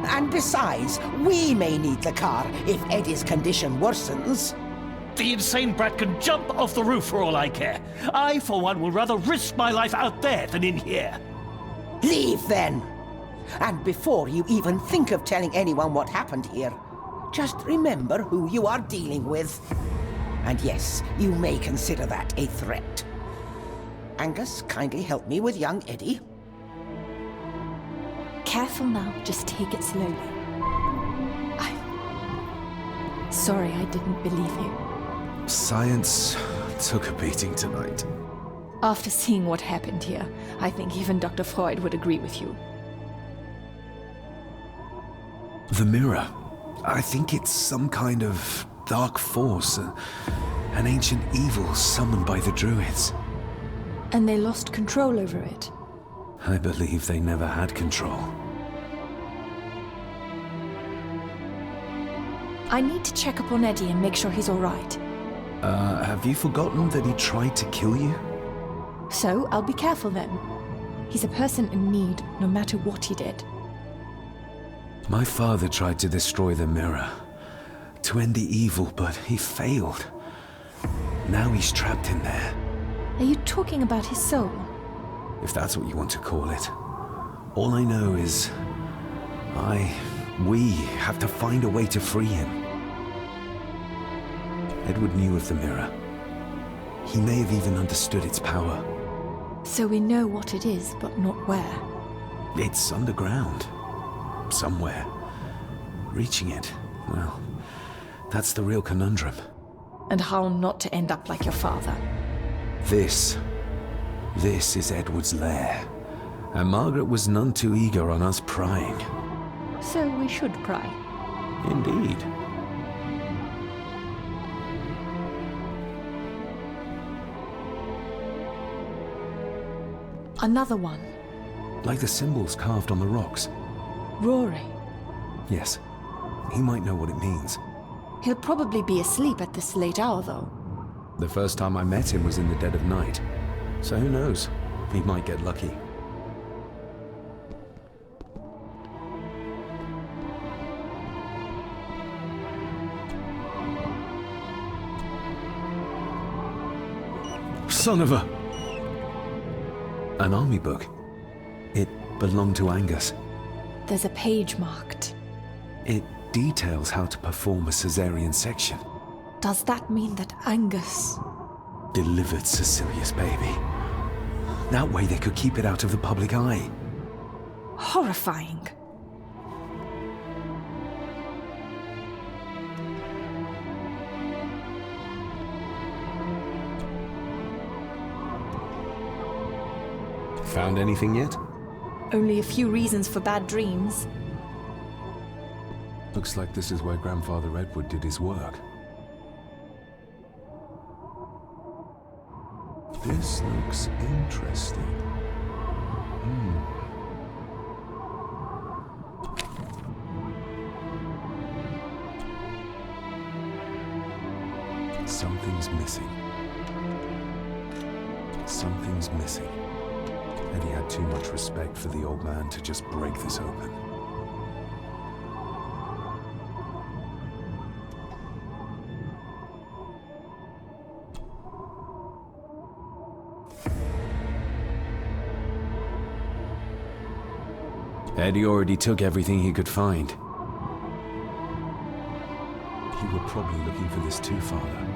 And besides, we may need the car if Eddie's condition worsens. The insane brat can jump off the roof for all I care. I, for one, will rather risk my life out there than in here. Leave, then. And before you even think of telling anyone what happened here, just remember who you are dealing with. And yes, you may consider that a threat. Angus, kindly help me with young Eddie. Careful now, just take it slowly. Sorry I didn't believe you. Science took a beating tonight. After seeing what happened here, I think even Dr. Freud would agree with you. The mirror. I think it's some kind of dark force, an ancient evil summoned by the Druids. And they lost control over it. I believe they never had control. I need to check up on Eddie and make sure he's all right. Have you forgotten that he tried to kill you? So, I'll be careful then. He's a person in need, no matter what he did. My father tried to destroy the mirror, to end the evil, but he failed. Now he's trapped in there. Are you talking about his soul? If that's what you want to call it. All I know is... we have to find a way to free him. Edward knew of the mirror. He may have even understood its power. So we know what it is, but not where. It's underground. Somewhere. Reaching it, well, that's the real conundrum. And how not to end up like your father. This is Edward's lair. And Margaret was none too eager on us prying. So we should pry. Indeed. Another one. Like the symbols carved on the rocks. Rory. Yes. He might know what it means. He'll probably be asleep at this late hour, though. The first time I met him was in the dead of night. So who knows? He might get lucky. Son of a... An army book. It belonged to Angus. There's a page marked. It details how to perform a cesarean section. Does that mean that Angus... delivered Cecilia's baby? That way they could keep it out of the public eye. Horrifying. Found anything yet? Only a few reasons for bad dreams. Looks like this is where Grandfather Edward did his work. This looks interesting. Something's missing. Something's missing. And he had too much respect for the old man to just break this open. Eddie already took everything he could find. You were probably looking for this too, Father.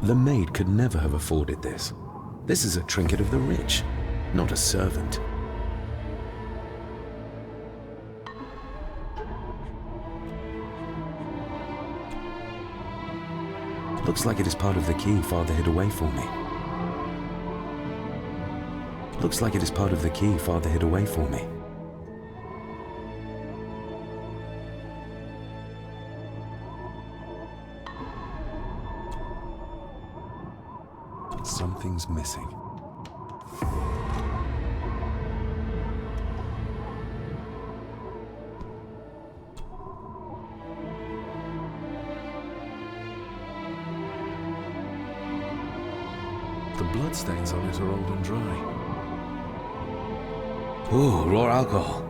The maid could never have afforded this. This is a trinket of the rich, not a servant. Looks like it is part of the key Father hid away for me. Looks like it is part of the key Father hid away for me. Something's missing. The bloodstains on it are old and dry. Ooh, raw alcohol.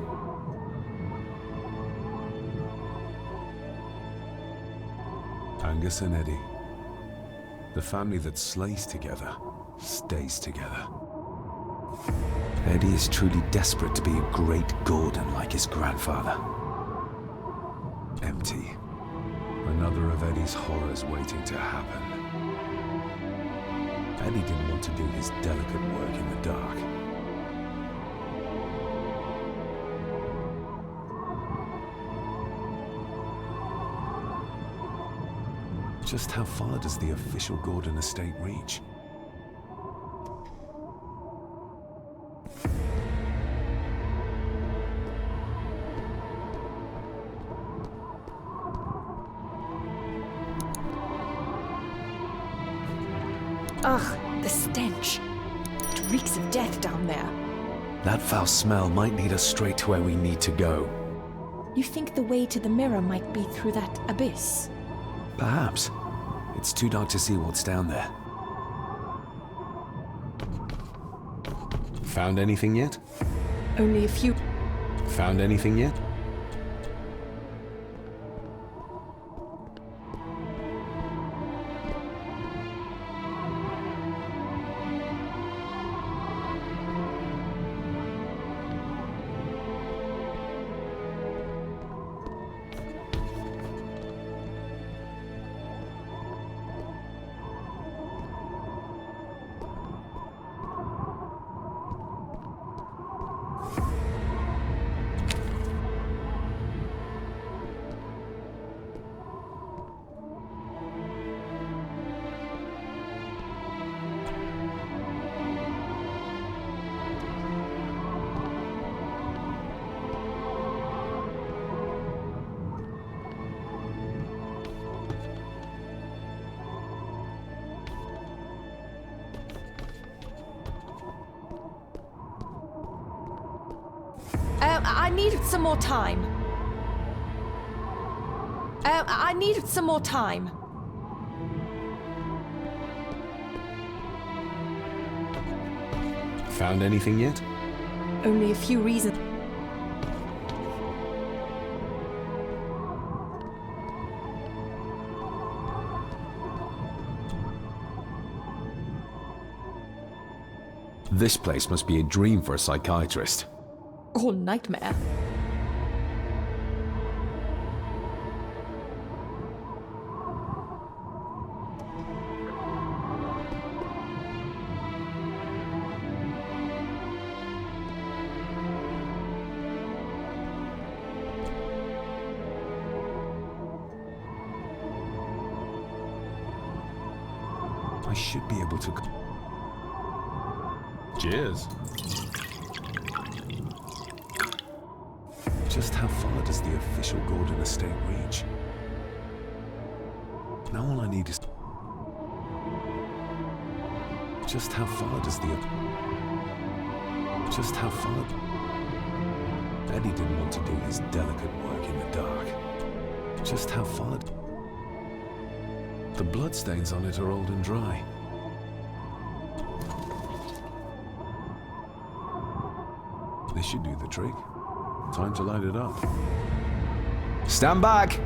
Angus and Eddie. The family that slays together, stays together. Eddie is truly desperate to be a great Gordon like his grandfather. Empty. Another of Eddie's horrors waiting to happen. Eddie didn't want to do his delicate work in the dark. Just how far does the official Gordon estate reach? Ugh, the stench. It reeks of death down there. That foul smell might lead us straight to where we need to go. You think the way to the mirror might be through that abyss? Perhaps. It's too dark to see what's down there. Found anything yet? Only a few. Found anything yet? I needed some more time. I needed some more time. Found anything yet? Only a few reasons. This place must be a dream for a psychiatrist. Or nightmare. I should be able to... Cheers. Just how far does the official Gordon estate reach? Now all I need is... Just how far does the... Just how far... Eddie didn't want to do his delicate work in the dark. Just how far... The bloodstains on it are old and dry. This should do the trick. Time to light it up. Stand back!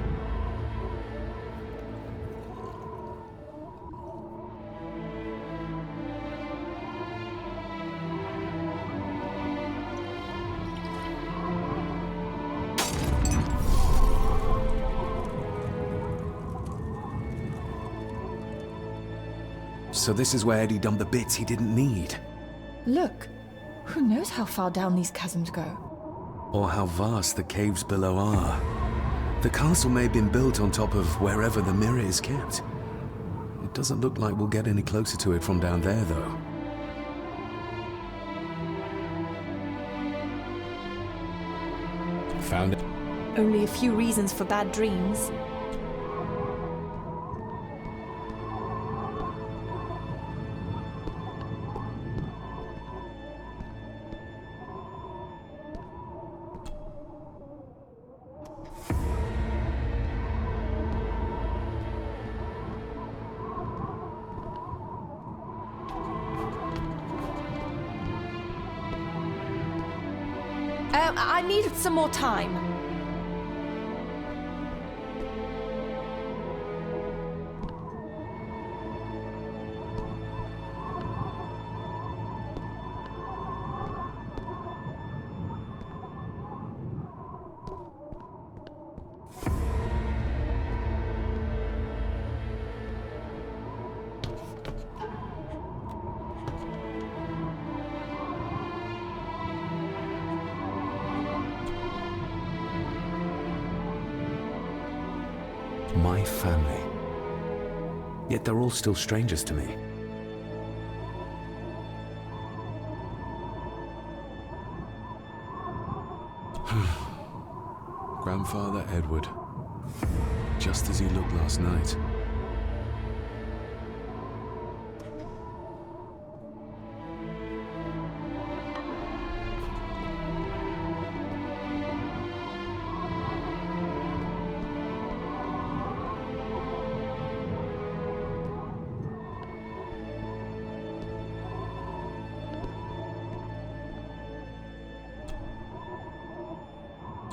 So this is where Eddie dumped the bits he didn't need. Look, who knows how far down these chasms go? Or how vast the caves below are. The castle may have been built on top of wherever the mirror is kept. It doesn't look like we'll get any closer to it from down there, though. Found it. Only a few reasons for bad dreams. I needed some more time. My family. Yet they're all still strangers to me. Grandfather Edward. Just as he looked last night.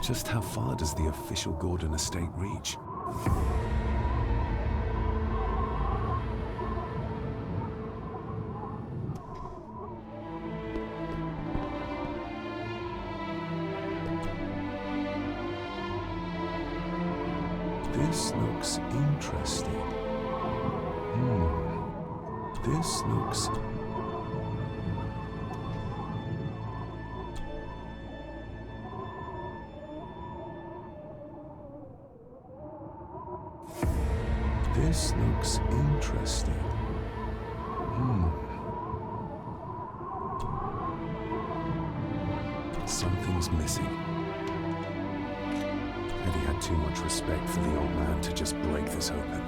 Just how far does the official Gordon estate reach? This looks interesting. This looks... This looks interesting. Something's missing. Eddie had too much respect for the old man to just break this open.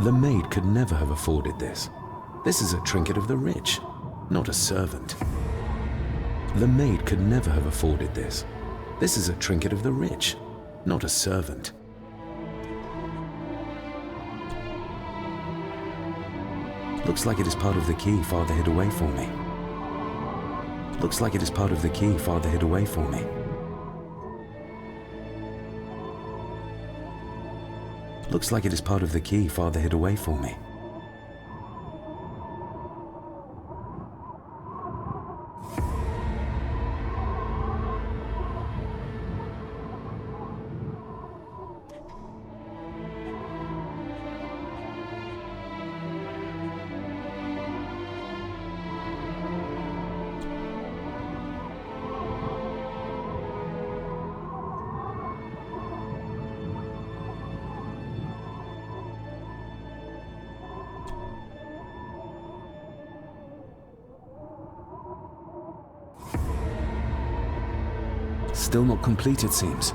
The maid could never have afforded this. This is a trinket of the rich, not a servant. The maid could never have afforded this. This is a trinket of the rich, not a servant. Looks like it is part of the key Father hid away for me. Looks like it is part of the key Father hid away for me. Looks like it is part of the key Father hid away for me. Still not complete, it seems.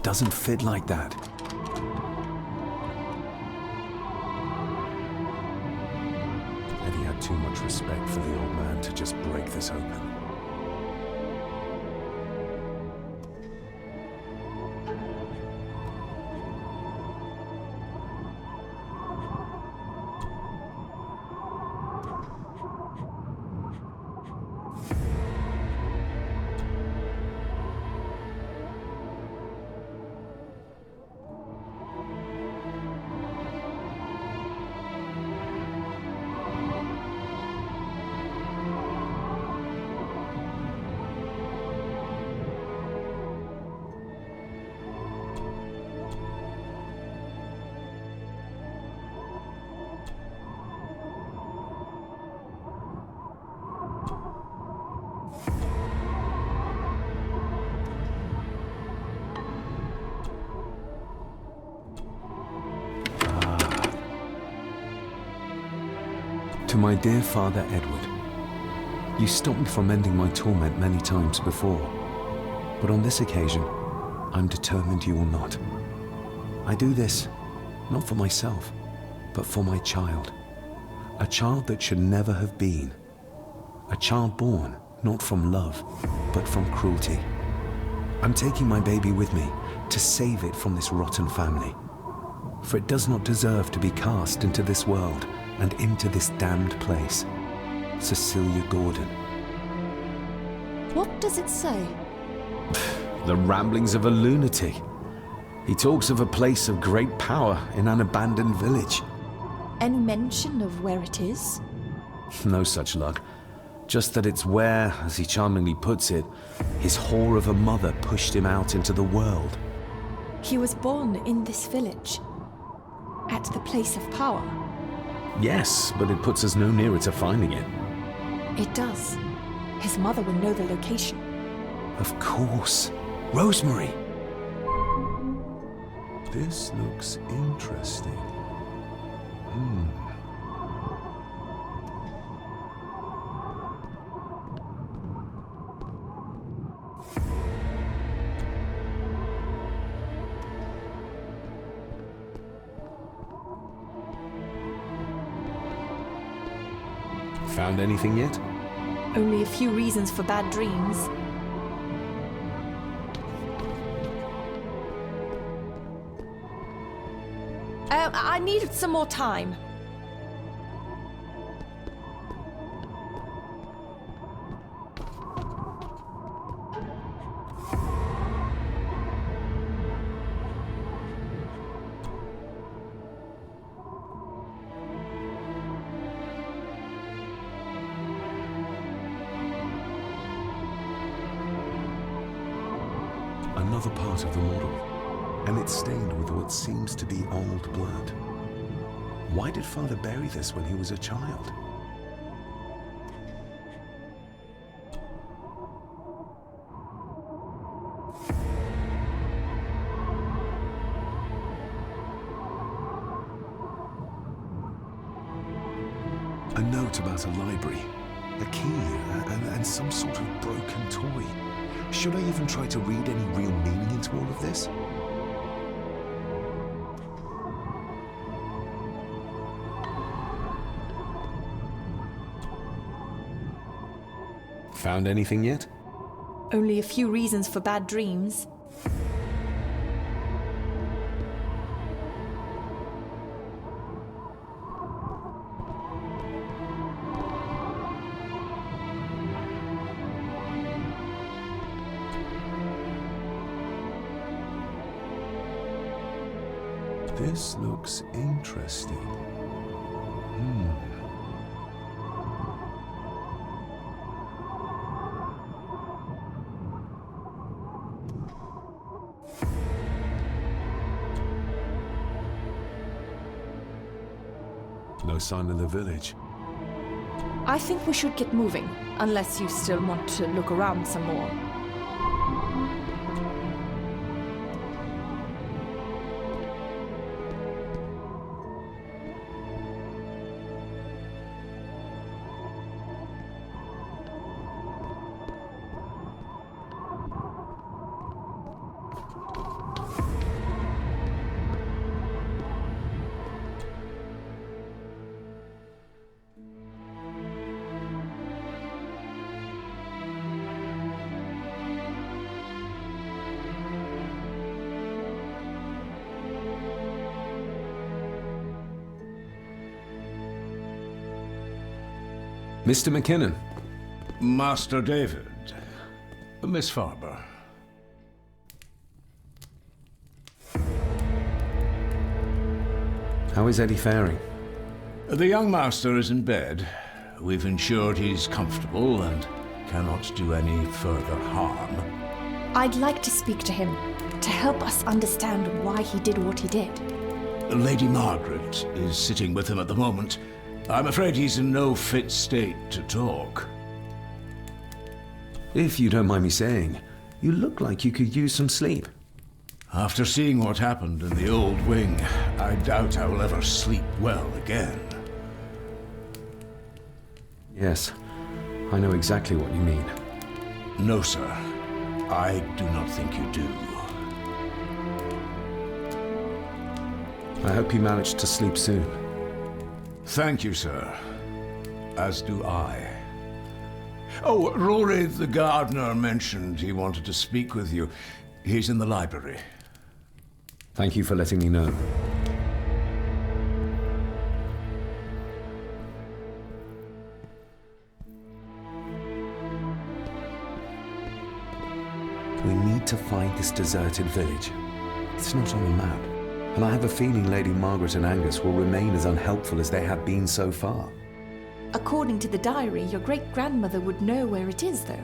Doesn't fit like that. Eddie had too much respect for the old man to just break this open. To my dear Father Edward, you stopped me from ending my torment many times before, but on this occasion, I'm determined you will not. I do this, not for myself, but for my child. A child that should never have been. A child born, not from love, but from cruelty. I'm taking my baby with me to save it from this rotten family. For it does not deserve to be cast into this world and into this damned place. Cecilia Gordon. What does it say? The ramblings of a lunatic. He talks of a place of great power in an abandoned village. Any mention of where it is? No such luck. Just that it's where, as he charmingly puts it, his whore of a mother pushed him out into the world. He was born in this village, at the place of power. Yes, but it puts us no nearer to finding it. It does. His mother will know the location. Of course. Rosemary! This looks interesting. Found anything yet? Only a few reasons for bad dreams. I needed some more time. Another part of the model. and it's stained with what seems to be old blood. Why did Father bury this when he was a child? A note about a library, a key, and some sort of broken toy. Should I even try to read any real meaning into all of this? Found anything yet? Only a few reasons for bad dreams. This looks interesting. No sign of the village. I think we should get moving, unless you still want to look around some more. Mr. McKinnon. Master David. Miss Farber. How is Eddie faring? The young master is in bed. We've ensured he's comfortable and cannot do any further harm. I'd like to speak to him, to help us understand why he did what he did. Lady Margaret is sitting with him at the moment. I'm afraid he's in no fit state to talk. If you don't mind me saying, you look like you could use some sleep. After seeing what happened in the old wing, I doubt I will ever sleep well again. Yes, I know exactly what you mean. No, sir. I do not think you do. I hope you manage to sleep soon. Thank you, sir. As do I. Oh, Rory the gardener mentioned he wanted to speak with you. He's in the library. Thank you for letting me know. We need to find this deserted village. It's not on the map. And I have a feeling Lady Margaret and Angus will remain as unhelpful as they have been so far. According to the diary, your great-grandmother would know where it is, though.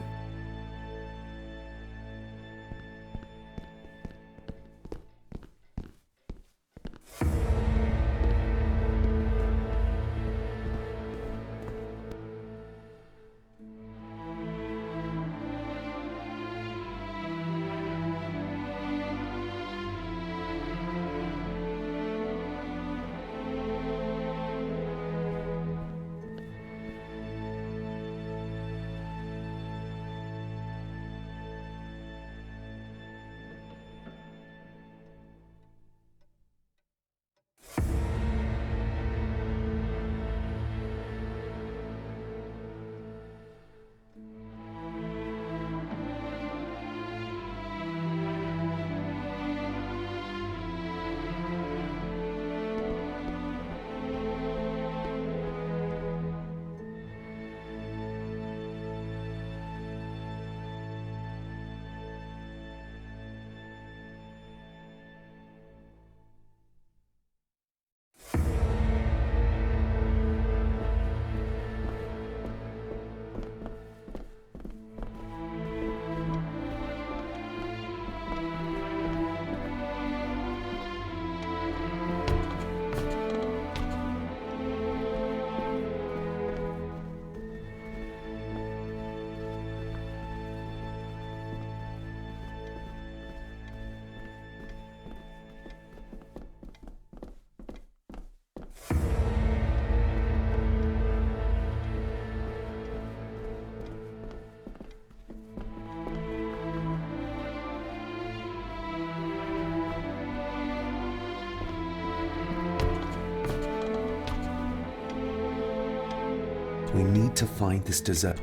We need to find this desert.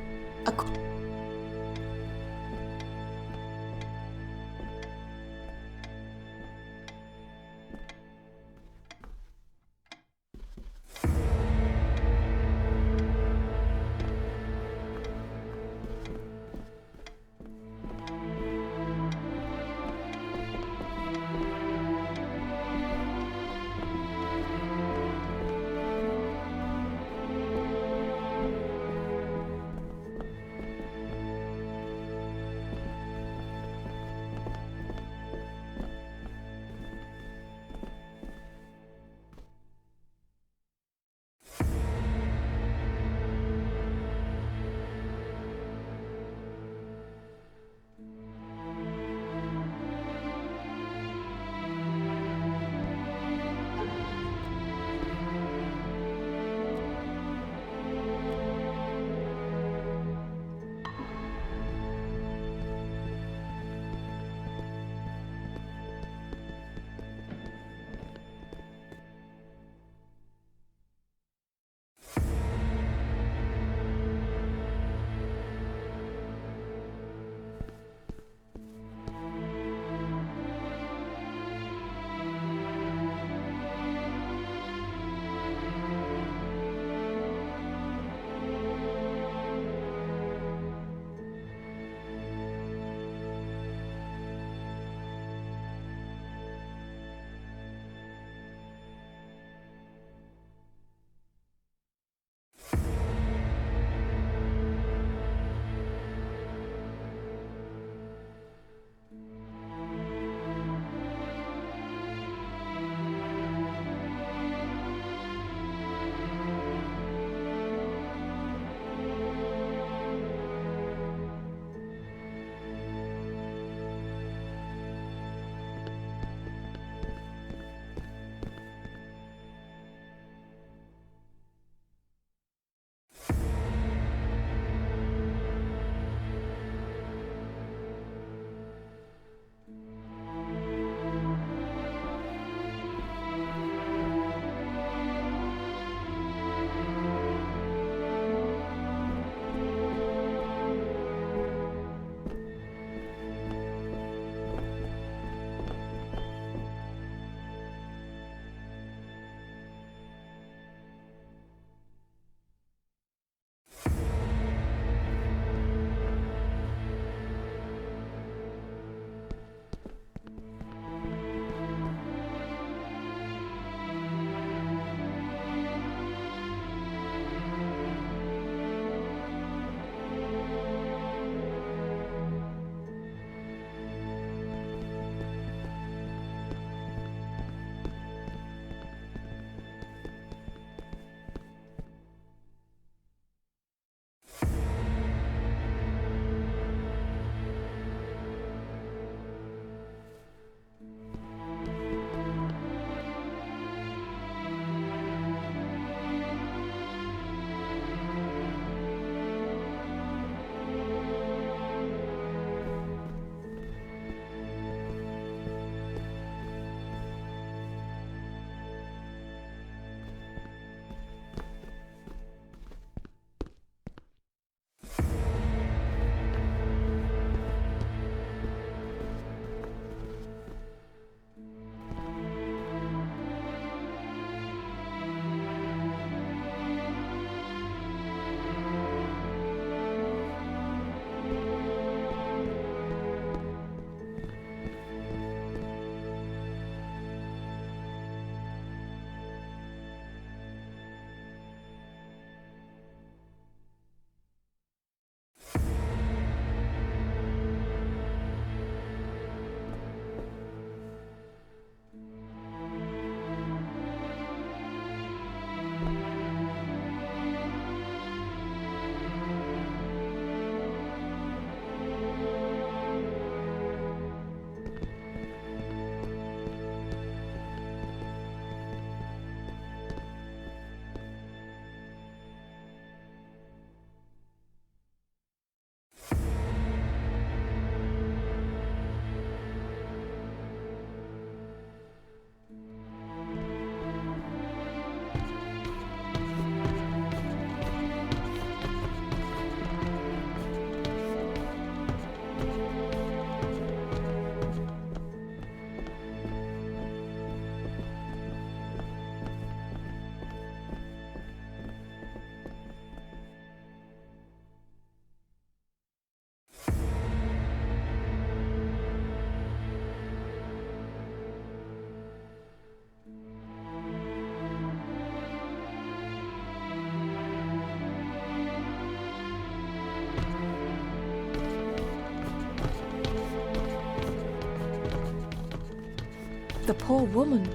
The poor woman.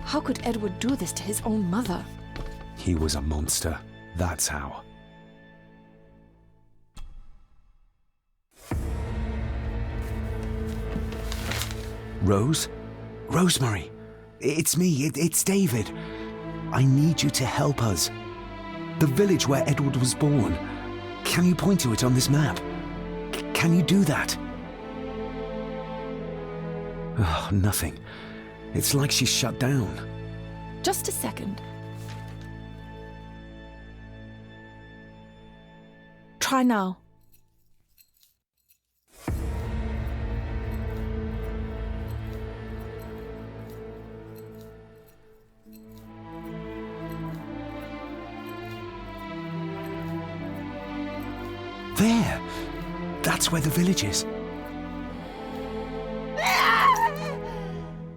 How could Edward do this to his own mother? He was a monster. That's how. Rose? Rosemary! It's me, it's David. I need you to help us. The village where Edward was born. Can you point to it on this map? Can you do that? Oh, nothing. It's like she's shut down. Just a second. Try now. There! That's where the village is.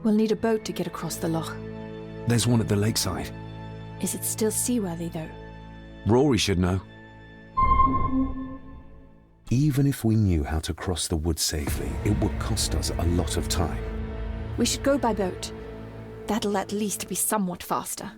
We'll need a boat to get across the loch. There's one at the lakeside. Is it still seaworthy, though? Rory should know. Even if we knew how to cross the woods safely, it would cost us a lot of time. We should go by boat. That'll at least be somewhat faster.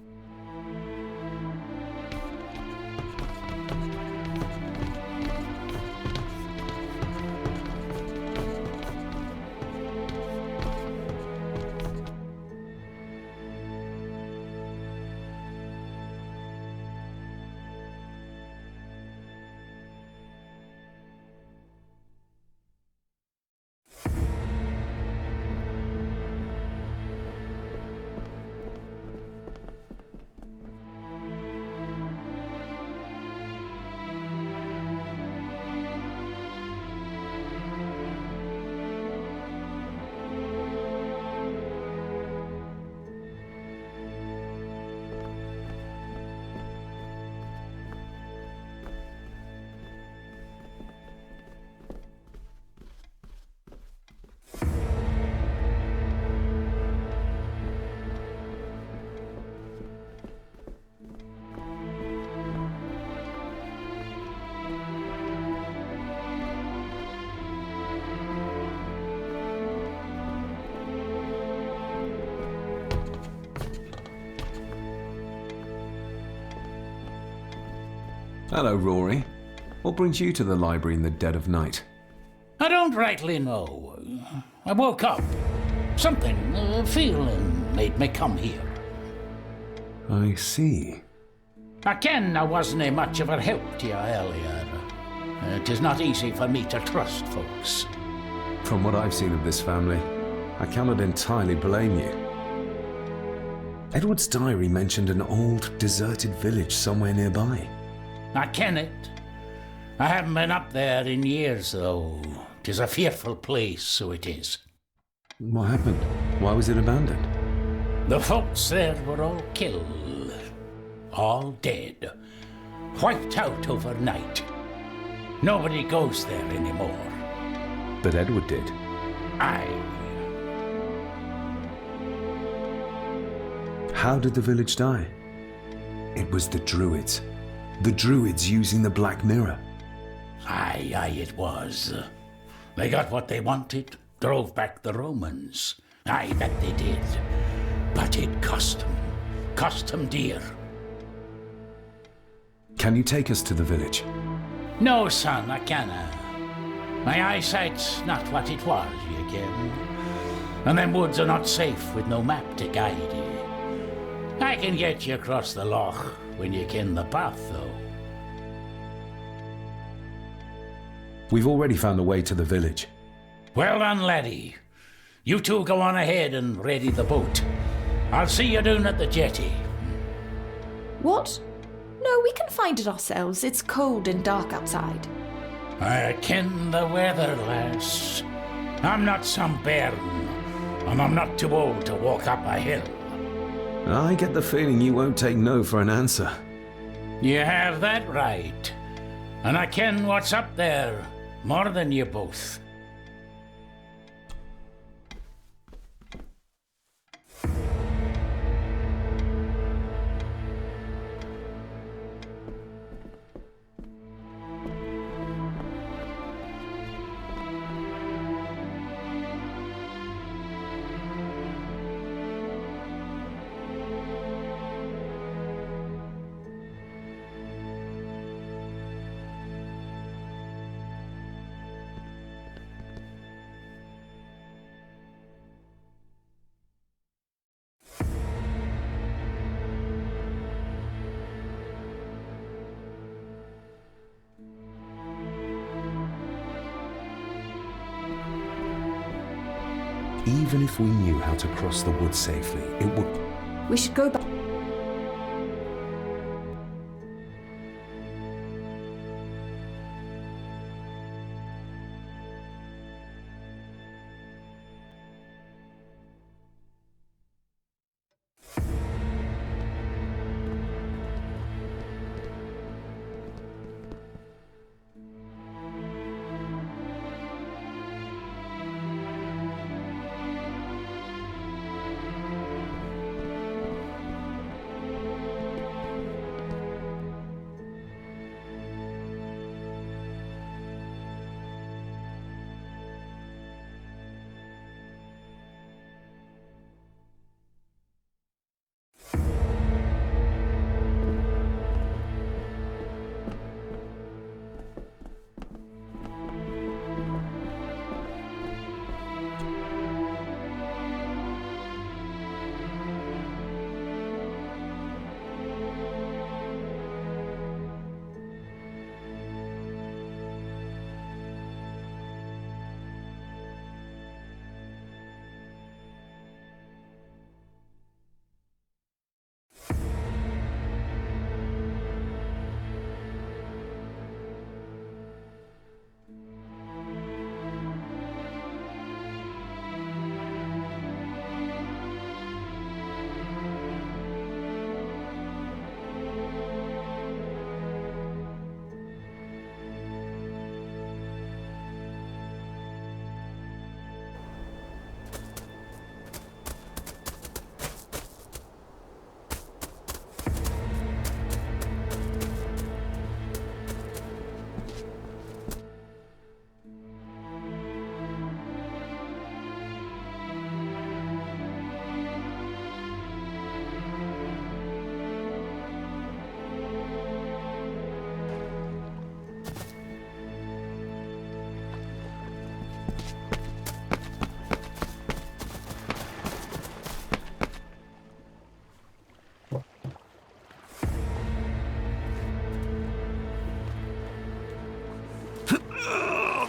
Hello, Rory. What brings you to the library in the dead of night? I don't rightly know. I woke up. Something, a feeling made me come here. I see. I ken I wasn't much of a help to you earlier. It is not easy for me to trust folks. From what I've seen of this family, I cannot entirely blame you. Edward's diary mentioned an old, deserted village somewhere nearby. I ken it. I haven't been up there in years, though. 'Tis a fearful place, so it is. What happened? Why was it abandoned? The folks there were all killed. All dead. Wiped out overnight. Nobody goes there anymore. But Edward did. Aye. How did the village die? It was the Druids. The Druids using the Black Mirror. Aye, it was. They got what they wanted, drove back the Romans. Aye, that they did. But it cost them dear. Can you take us to the village? No, son, I canna. My eyesight's not what it was, you ken. And them woods are not safe with no map to guide you. I can get you across the loch when you ken the path, though. We've already found a way to the village. Well done, laddie. You two go on ahead and ready the boat. I'll see you down at the jetty. What? No, we can find it ourselves. It's cold and dark outside. I ken the weather, lass. I'm not some bairn, and I'm not too old to walk up a hill. I get the feeling you won't take no for an answer. You have that right. And I ken what's up there more than you both. Even if we knew how to cross the woods safely, it would... We should go back.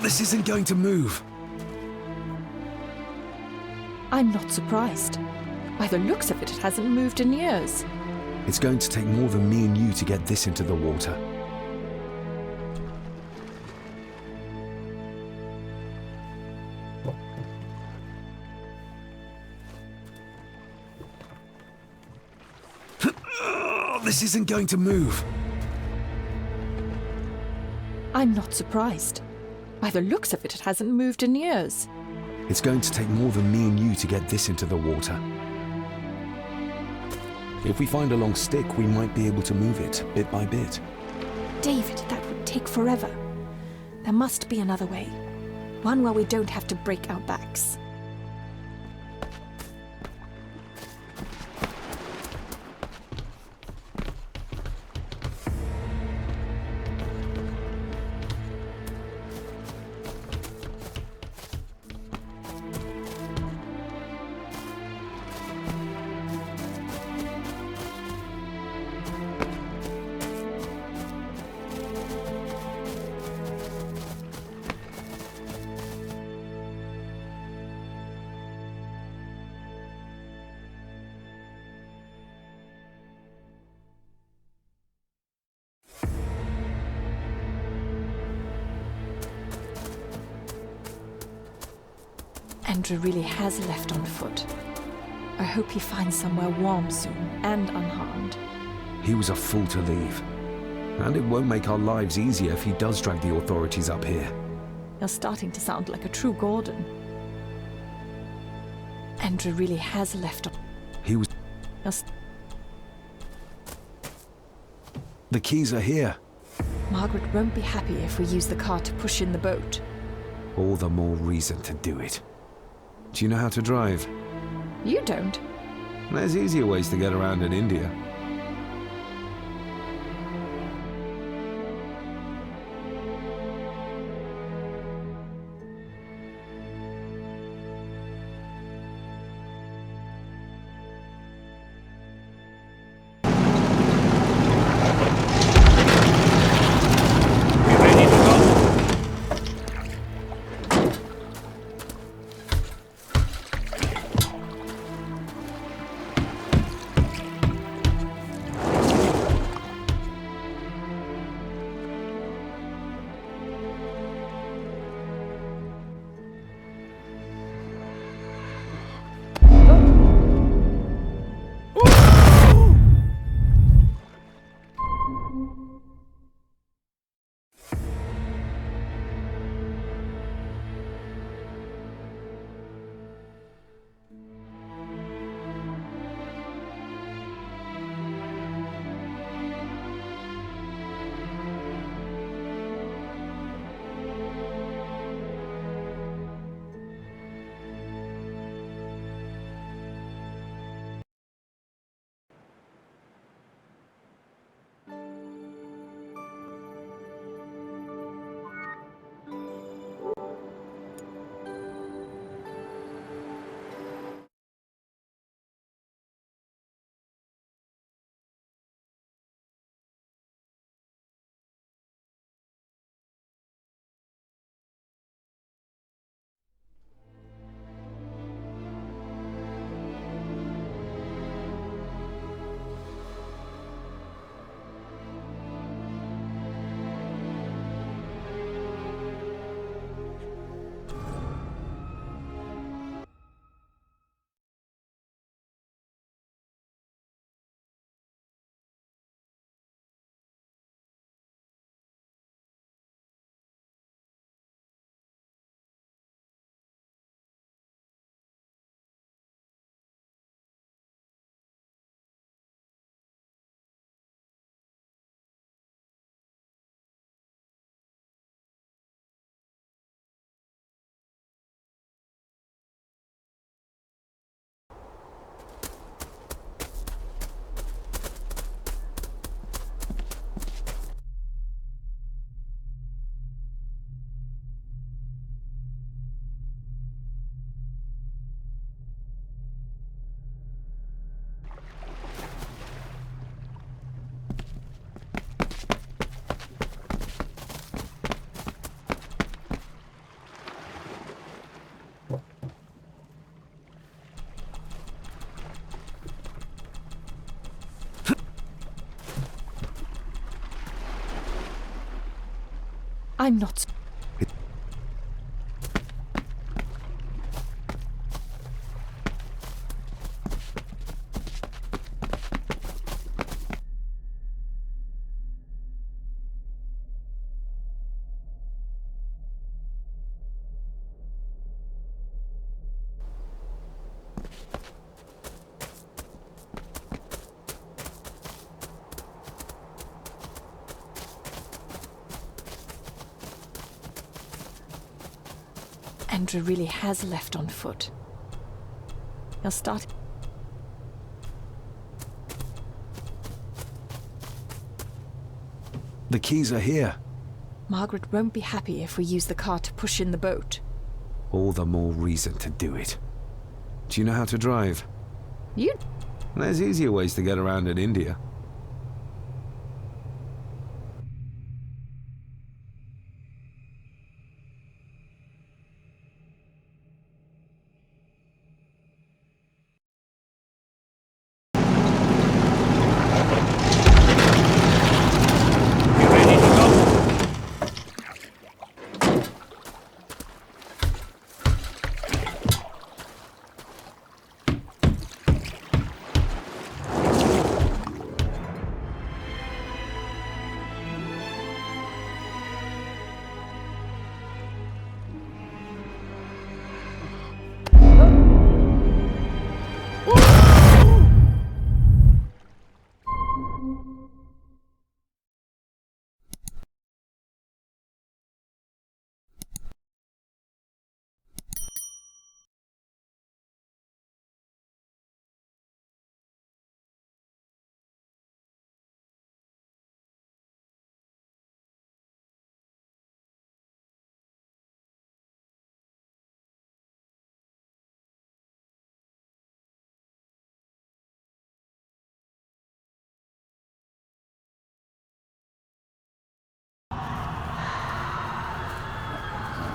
This isn't going to move. I'm not surprised. By the looks of it, it hasn't moved in years. It's going to take more than me and you to get this into the water. This isn't going to move. I'm not surprised. By the looks of it, it hasn't moved in years. It's going to take more than me and you to get this into the water. If we find a long stick, we might be able to move it, bit by bit. David, that would take forever. There must be another way. One where we don't have to break our backs. Andrew really has left on foot. I hope he finds somewhere warm soon and unharmed. He was a fool to leave. And it won't make our lives easier if he does drag the authorities up here. You're starting to sound like a true Gordon. Andrew really has left on... He was... The keys are here. Margaret won't be happy if we use the car to push in the boat. All the more reason to do it. Do you know how to drive? You don't. There's easier ways to get around in India. I'm not... Andrew really has left on foot. He'll start... The keys are here. Margaret won't be happy if we use the car to push in the boat. All the more reason to do it. Do you know how to drive? You... There's easier ways to get around in India.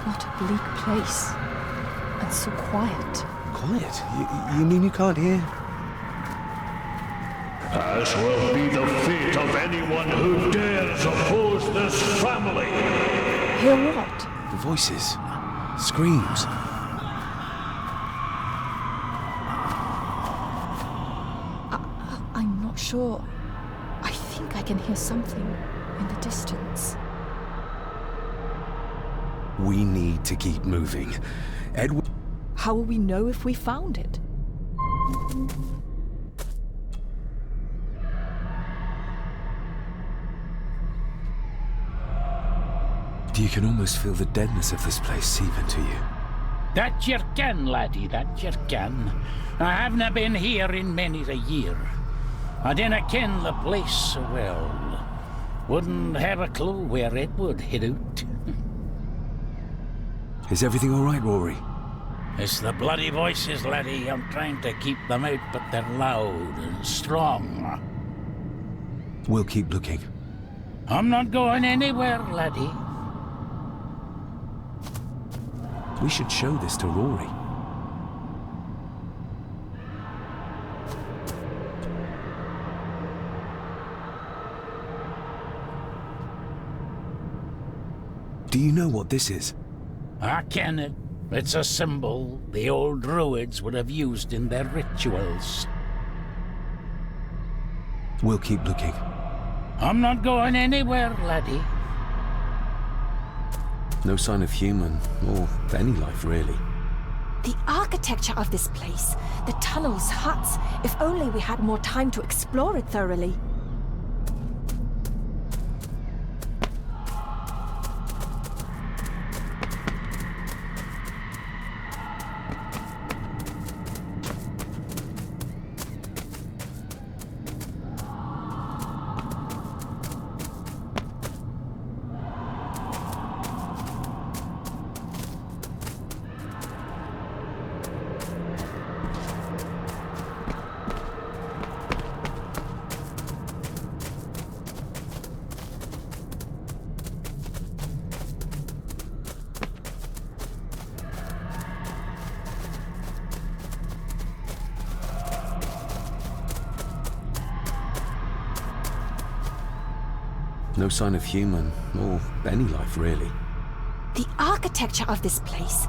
What a bleak place. And so quiet. Quiet? You mean you can't hear? As will be the fate of anyone who dares oppose this family. Hear what? The voices. Screams. I'm not sure. I think I can hear something in the distance. We need to keep moving. Edward... How will we know if we found it? You can almost feel the deadness of this place seep into you. That you can, laddie, that you can. I havena been here in many a year. I dinna ken the place so well. Wouldn't have a clue where it would hit out. Is everything all right, Rory? It's the bloody voices, laddie. I'm trying to keep them out, but they're loud and strong. We'll keep looking. I'm not going anywhere, laddie. We should show this to Rory. Do you know what this is? I ken it. It's a symbol the old druids would have used in their rituals. We'll keep looking. I'm not going anywhere, laddie. No sign of human, or any life, really. The architecture of this place, the tunnels, huts, if only we had more time to explore it thoroughly. No sign of human, or any life really. The architecture of this place.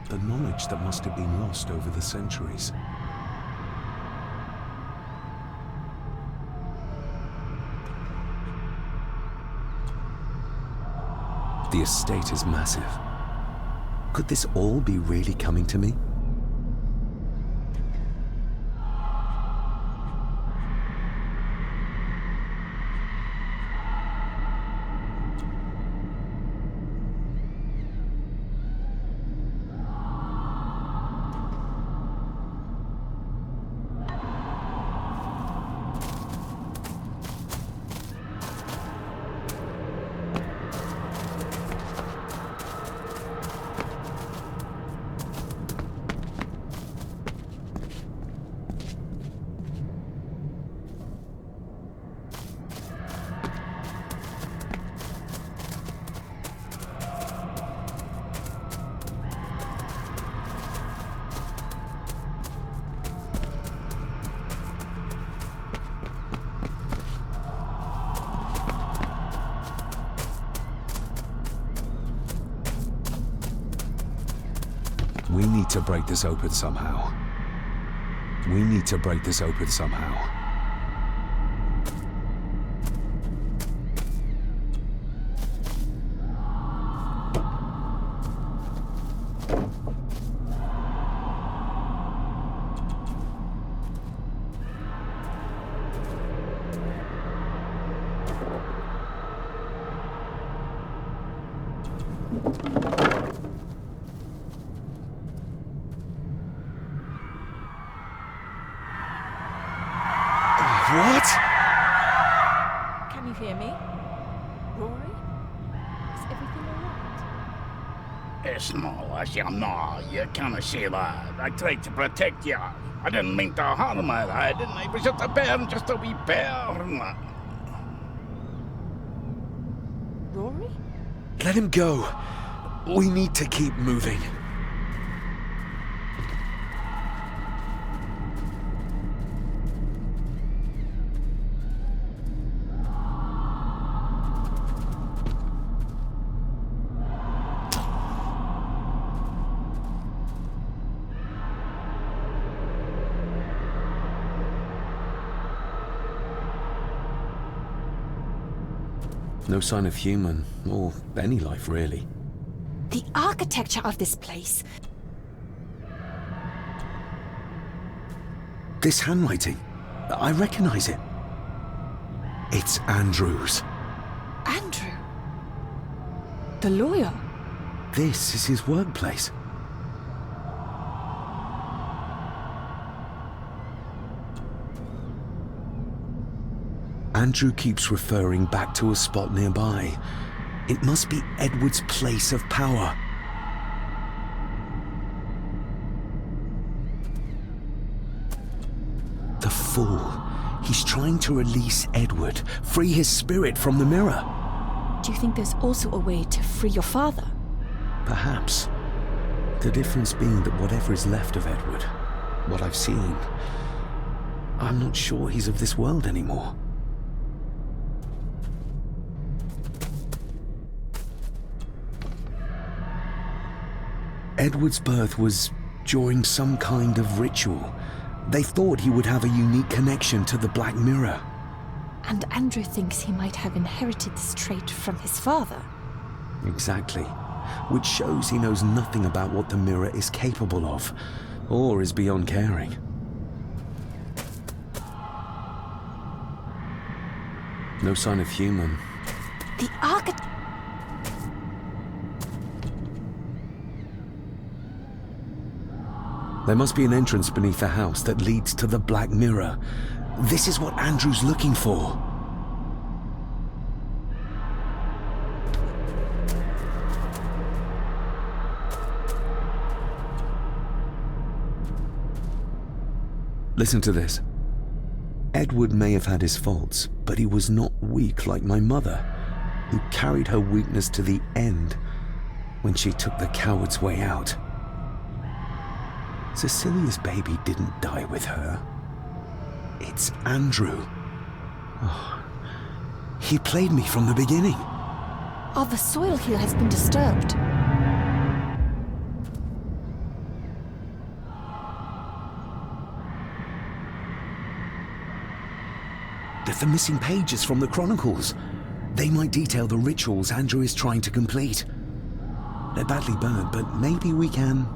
The knowledge that must have been lost over the centuries. The estate is massive. Could this all be really coming to me? We need to break this open somehow. We need to break this open somehow. What? Can you hear me? Rory? Is everything alright? It's no, as you know, you can't see that. I tried to protect you. I didn't mean to harm her. I didn't. It was just a bear, just a wee bear. Rory? Let him go. We need to keep moving. No sign of human, or any life really. The architecture of this place. This handwriting, I recognize it. It's Andrew's. Andrew? The lawyer? This is his workplace. Andrew keeps referring back to a spot nearby. It must be Edward's place of power. The fool. He's trying to release Edward, free his spirit from the mirror. Do you think there's also a way to free your father? Perhaps. The difference being that whatever is left of Edward, what I've seen, I'm not sure he's of this world anymore. Edward's birth was during some kind of ritual. They thought he would have a unique connection to the Black Mirror. And Andrew thinks he might have inherited this trait from his father. Exactly. Which shows he knows nothing about what the mirror is capable of, or is beyond caring. No sign of human. The architect. There must be an entrance beneath the house that leads to the Black Mirror. This is what Andrew's looking for. Listen to this. Edward may have had his faults, but he was not weak like my mother, who carried her weakness to the end when she took the coward's way out. Cecilia's baby didn't die with her. It's Andrew. Oh, he played me from the beginning. Oh, the soil here has been disturbed. The missing pages from the Chronicles. They might detail the rituals Andrew is trying to complete. They're badly burned, but maybe we can...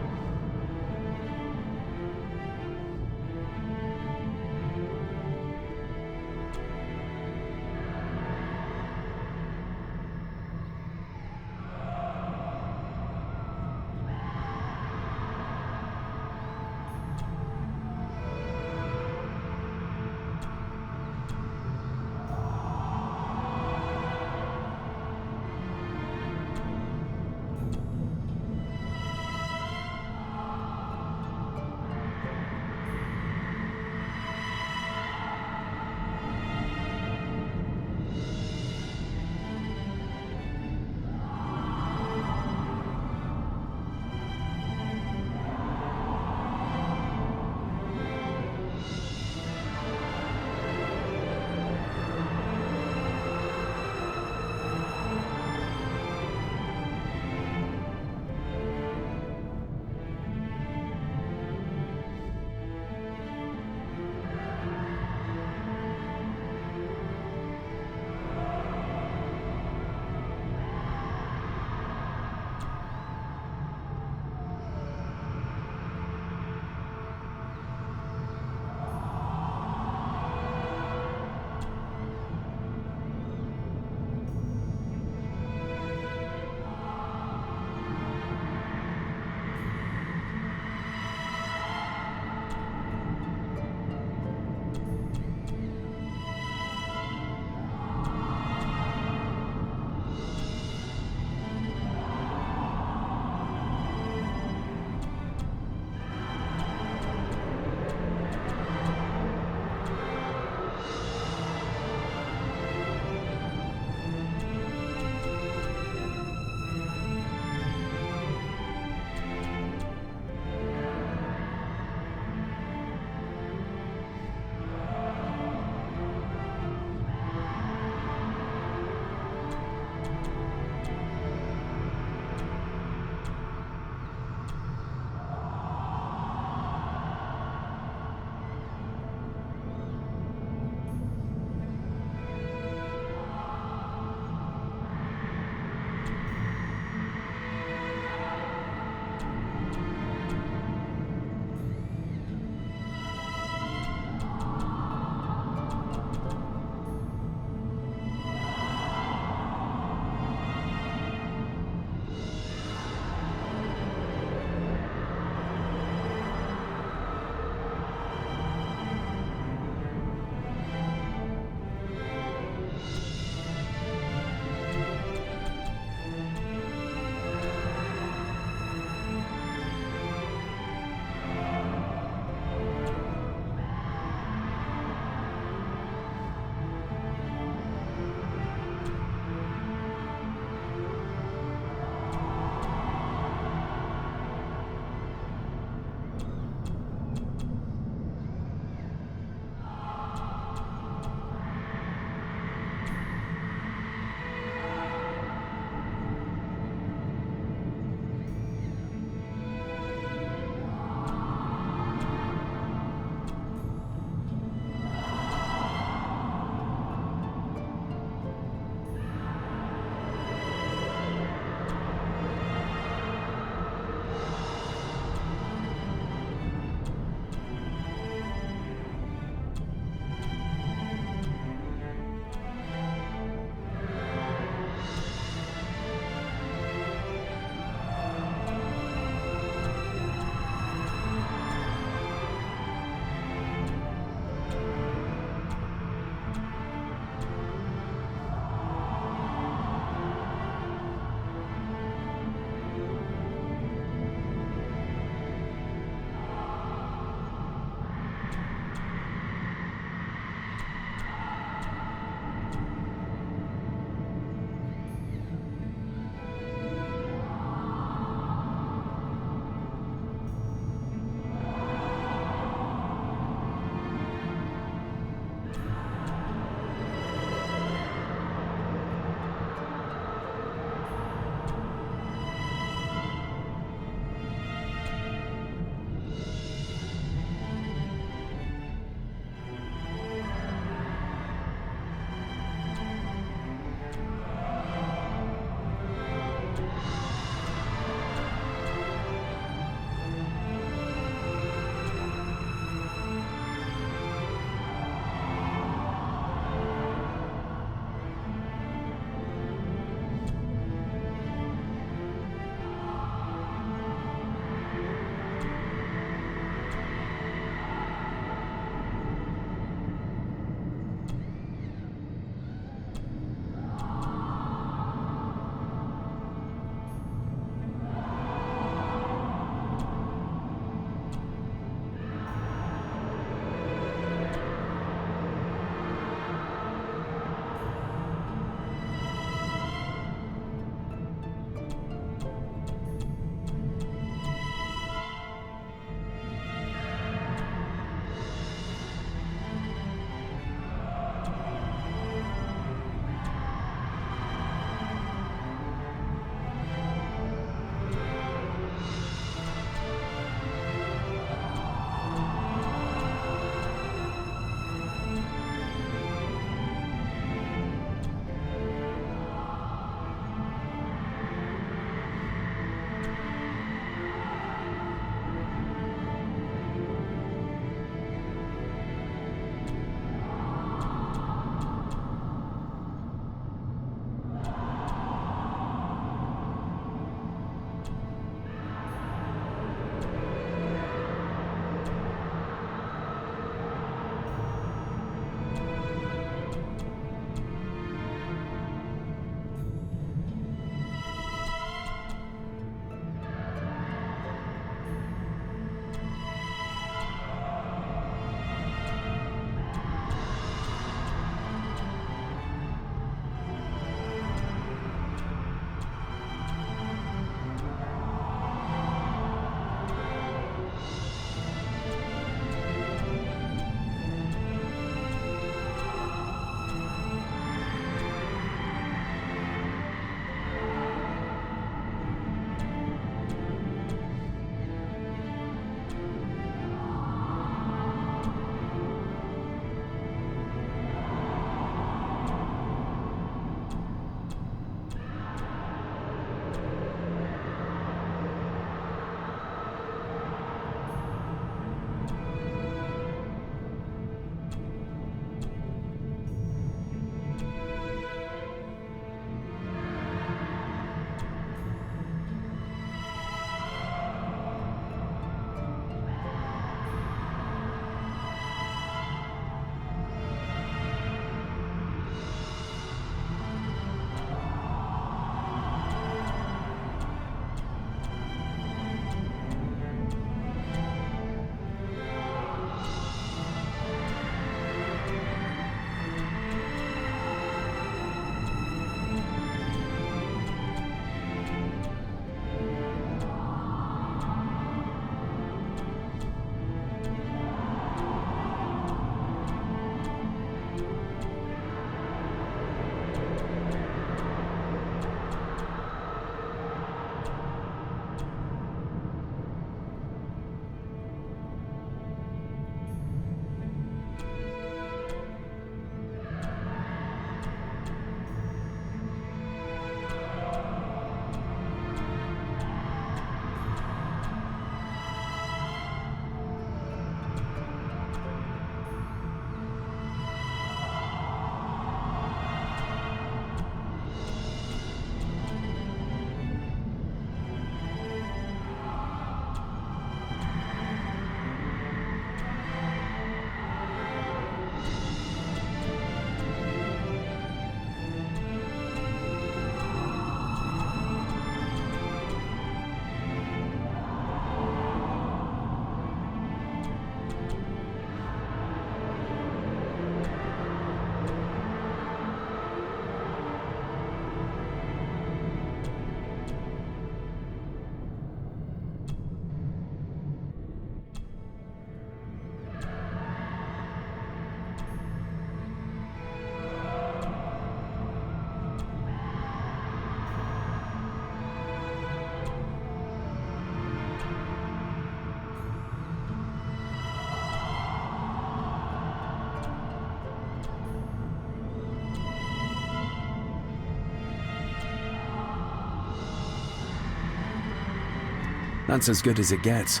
That's as good as it gets.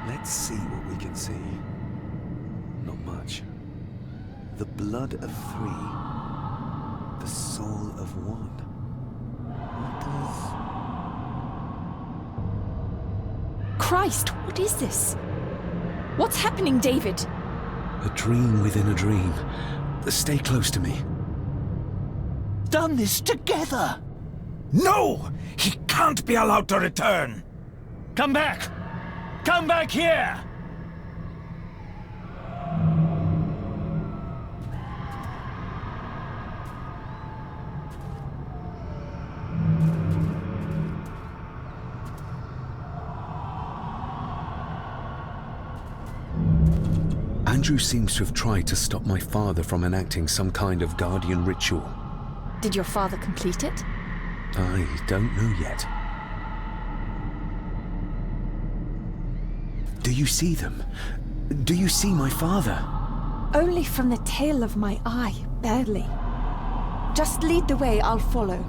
Let's see what we can see. Not much. The blood of 3. The soul of 1. What does... Christ, what is this? What's happening, David? A dream within a dream. Stay close to me. Done this together! No! He can't be allowed to return! Come back! Come back here! Andrew seems to have tried to stop my father from enacting some kind of guardian ritual. Did your father complete it? I don't know yet. Do you see them? Do you see my father? Only from the tail of my eye, barely. Just lead the way, I'll follow.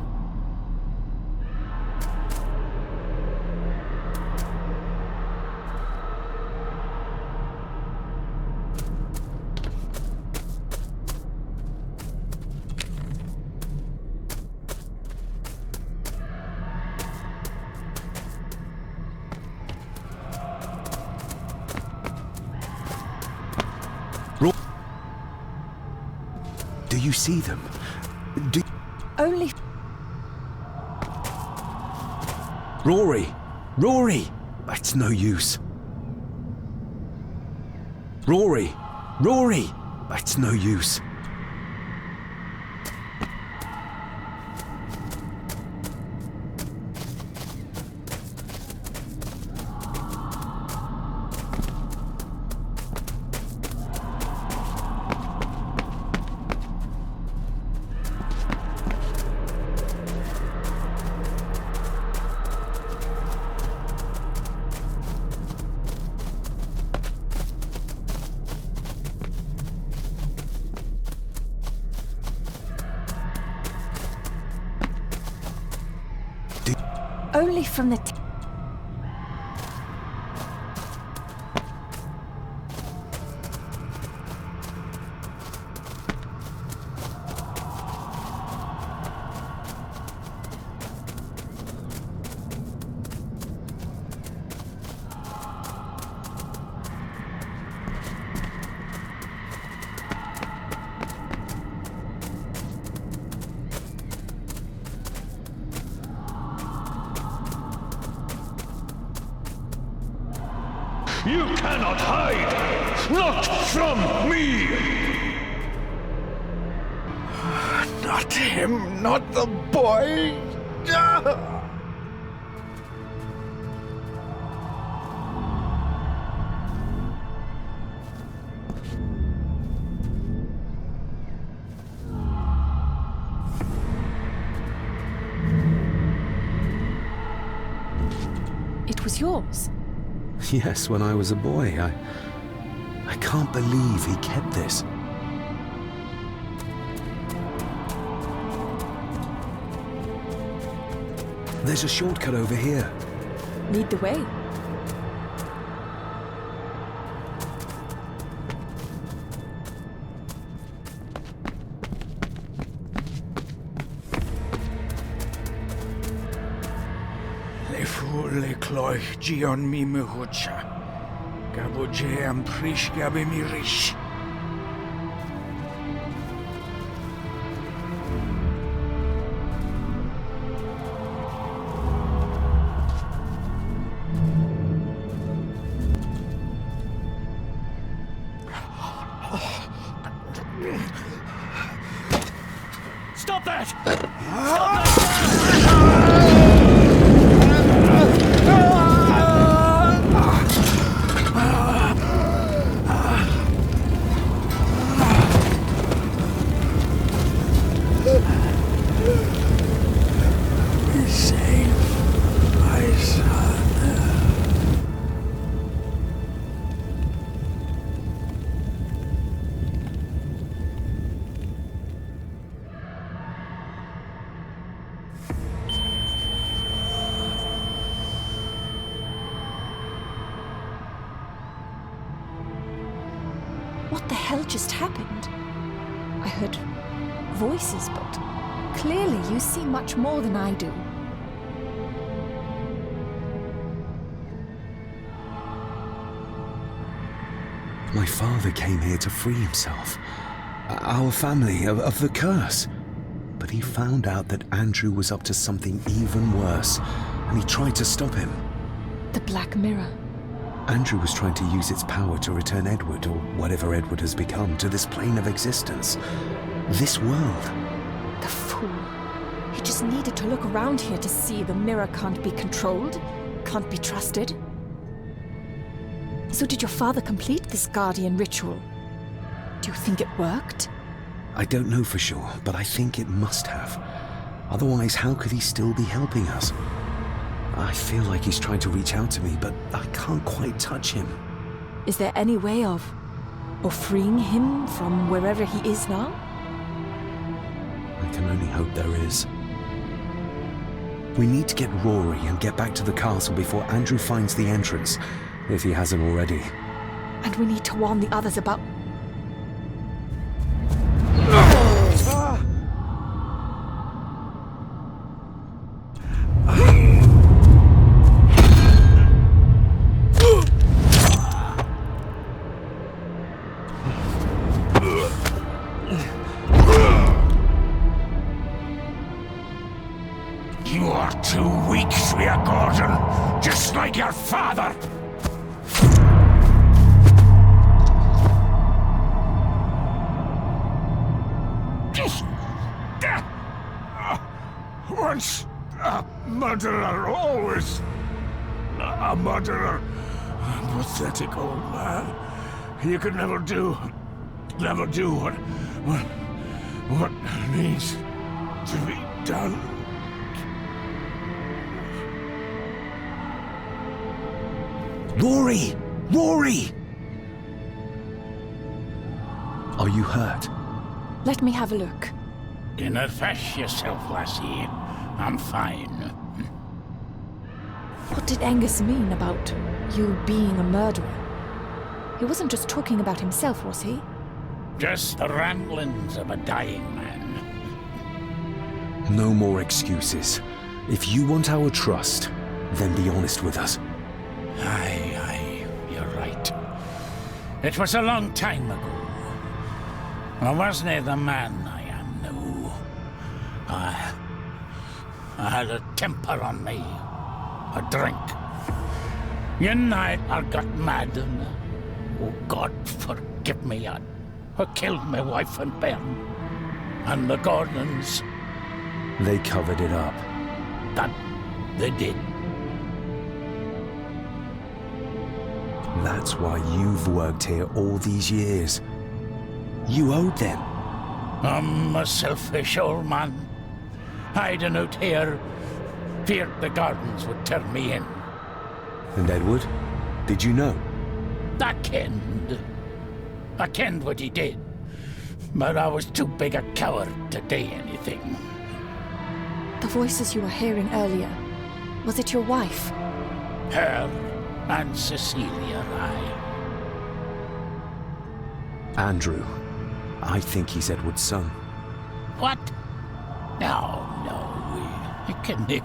Do you see them? Only... Rory! Rory! That's no use. Rory! Rory! That's no use. Only from the... You cannot hide! Not from me! Not him, not the boy! It was yours. Yes, when I was a boy. I can't believe he kept this. There's a shortcut over here. Lead the way. Le cloich gion mi muhucha. Gaboje am prish gabe mi rish. Stop that! Stop that! the hell just happened? I heard voices, but clearly you see much more than I do. My father came here to free himself, our family, of the curse. But he found out that Andrew was up to something even worse, and he tried to stop him. The Black Mirror. Andrew was trying to use its power to return Edward, or whatever Edward has become, to this plane of existence. This world. The fool. He just needed to look around here to see the mirror can't be controlled, can't be trusted. So did your father complete this guardian ritual? Do you think it worked? I don't know for sure, but I think it must have. Otherwise, how could he still be helping us? I feel like he's trying to reach out to me, but I can't quite touch him. Is there any way of freeing him from wherever he is now? I can only hope there is. We need to get Rory and get back to the castle before Andrew finds the entrance, if he hasn't already. And we need to warn the others about... You are too weak, Swear Gordon, just like your father. Once a murderer, always a murderer. A pathetic old man. You could never do what needs to be done. Rory! Rory! Are you hurt? Let me have a look. Dinna fash yourself, lassie. I'm fine. What did Angus mean about you being a murderer? He wasn't just talking about himself, was he? Just the ramblings of a dying man. No more excuses. If you want our trust, then be honest with us. Aye, you're right. It was a long time ago. I wasn't the man I am now. I had a temper on me. A drink. One night I got mad and, oh God forgive me, I killed my wife and bairn. And the Gordons. They covered it up. That they did. That's why you've worked here all these years. You owed them. I'm a selfish old man. Hiding out here, feared the Gardens would turn me in. And Edward? Did you know? I kenned what he did. But I was too big a coward to do anything. The voices you were hearing earlier, was it your wife? Her and Cecilia, Andrew. I think he's Edward's son. What? No, it can't be.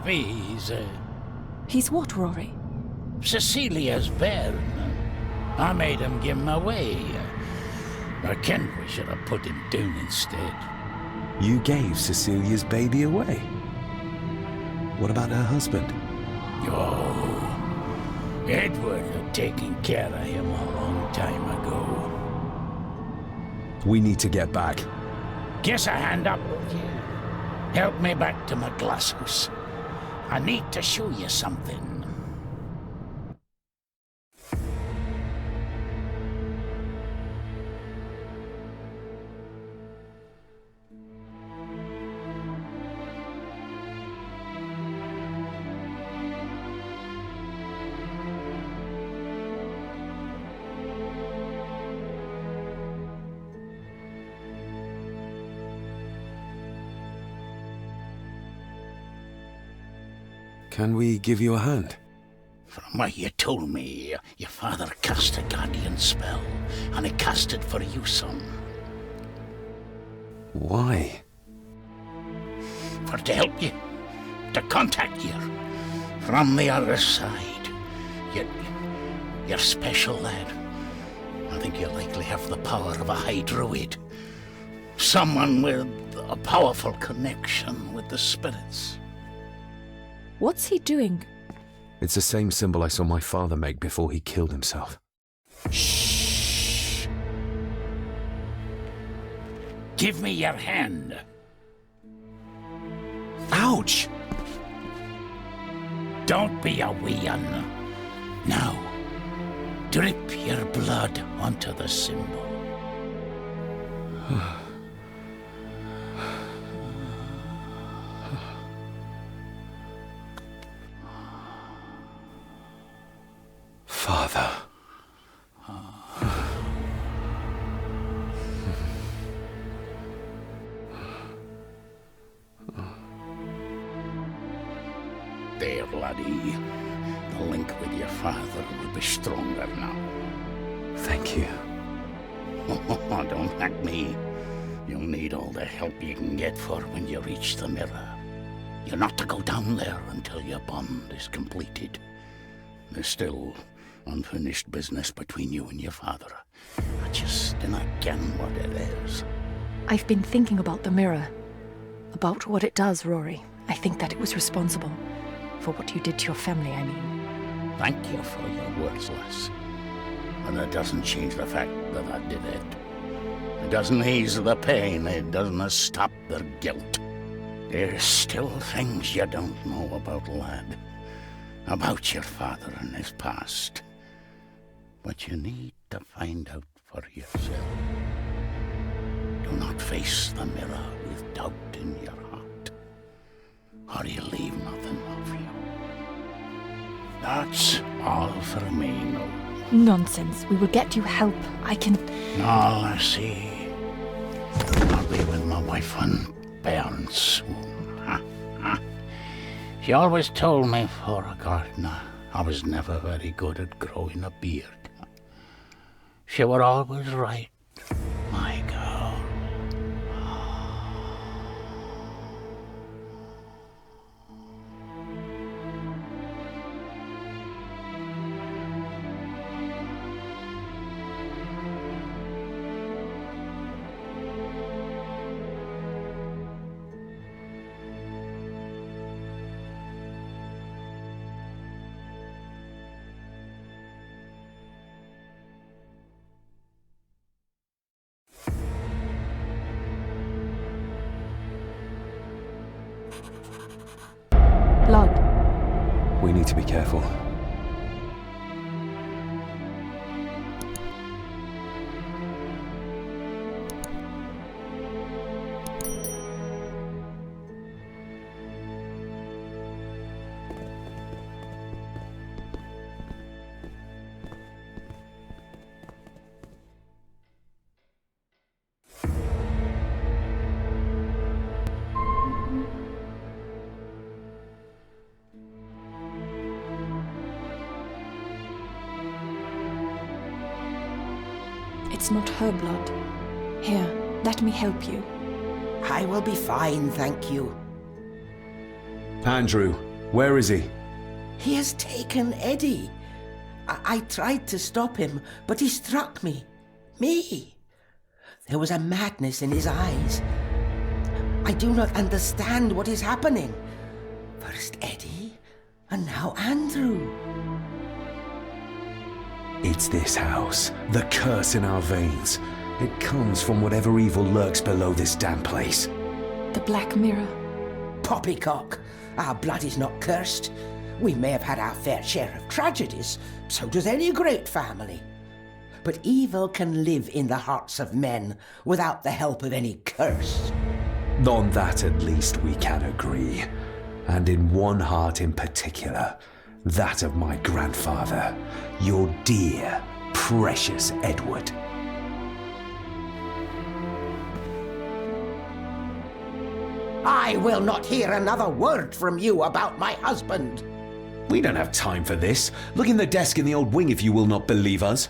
He's what, Rory? Cecilia's bairn. I made him give him away. I kenned we should have put him down instead. You gave Cecilia's baby away? What about her husband? Oh, Edward had taken care of him a long time ago. We need to get back. Guess a hand up, would you? Help me back to my glasshouse. I need to show you something. Can we give you a hand? From what you told me, your father cast a guardian spell, and he cast it for you, son. Why? For to help you, to contact you from the other side. You're special, lad. I think you likely have the power of a high druid. Someone with a powerful connection with the spirits. What's he doing? It's the same symbol I saw my father make before he killed himself. Shh! Give me your hand. Ouch! Don't be a wee un. Now, drip your blood onto the symbol. Father. There, laddie. The link with your father will be stronger now. Thank you. Don't thank me. You'll need all the help you can get for when you reach the mirror. You're not to go down there until your bond is completed. There's still unfinished business between you and your father. I just dinna ken what it is. I've been thinking about the mirror. About what it does, Rory. I think that it was responsible. For what you did to your family, I mean. Thank you for your words, lass. And it doesn't change the fact that I did it. It doesn't ease the pain. It doesn't stop the guilt. There's still things you don't know about, lad. About your father and his past. But you need to find out for yourself. Do not face the mirror with doubt in your heart, or you leave nothing of you. That's all for me, no. Nonsense. We will get you help. I can... No, I see. I'll be with my wife and bairns soon. She always told me for a gardener I was never very good at growing a beard. She were always right, my girl. Blood. We need to be careful. It's not her blood. Here, let me help you. I will be fine, thank you. Andrew, where is he? He has taken Eddie. I tried to stop him, but he struck me. Me. There was a madness in his eyes. I do not understand what is happening. First Eddie, and now Andrew. It's this house. The curse in our veins. It comes from whatever evil lurks below this damn place. The Black Mirror. Poppycock. Our blood is not cursed. We may have had our fair share of tragedies. So does any great family. But evil can live in the hearts of men without the help of any curse. On that at least we can agree. And in one heart in particular. That of my grandfather, your dear, precious Edward. I will not hear another word from you about my husband. We don't have time for this. Look in the desk in the old wing if you will not believe us.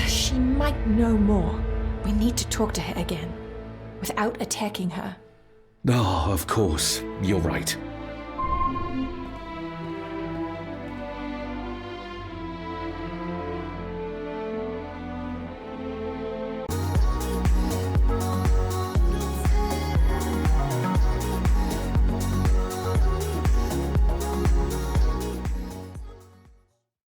She might know more. We need to talk to her again, without attacking her. Oh, of course. You're right.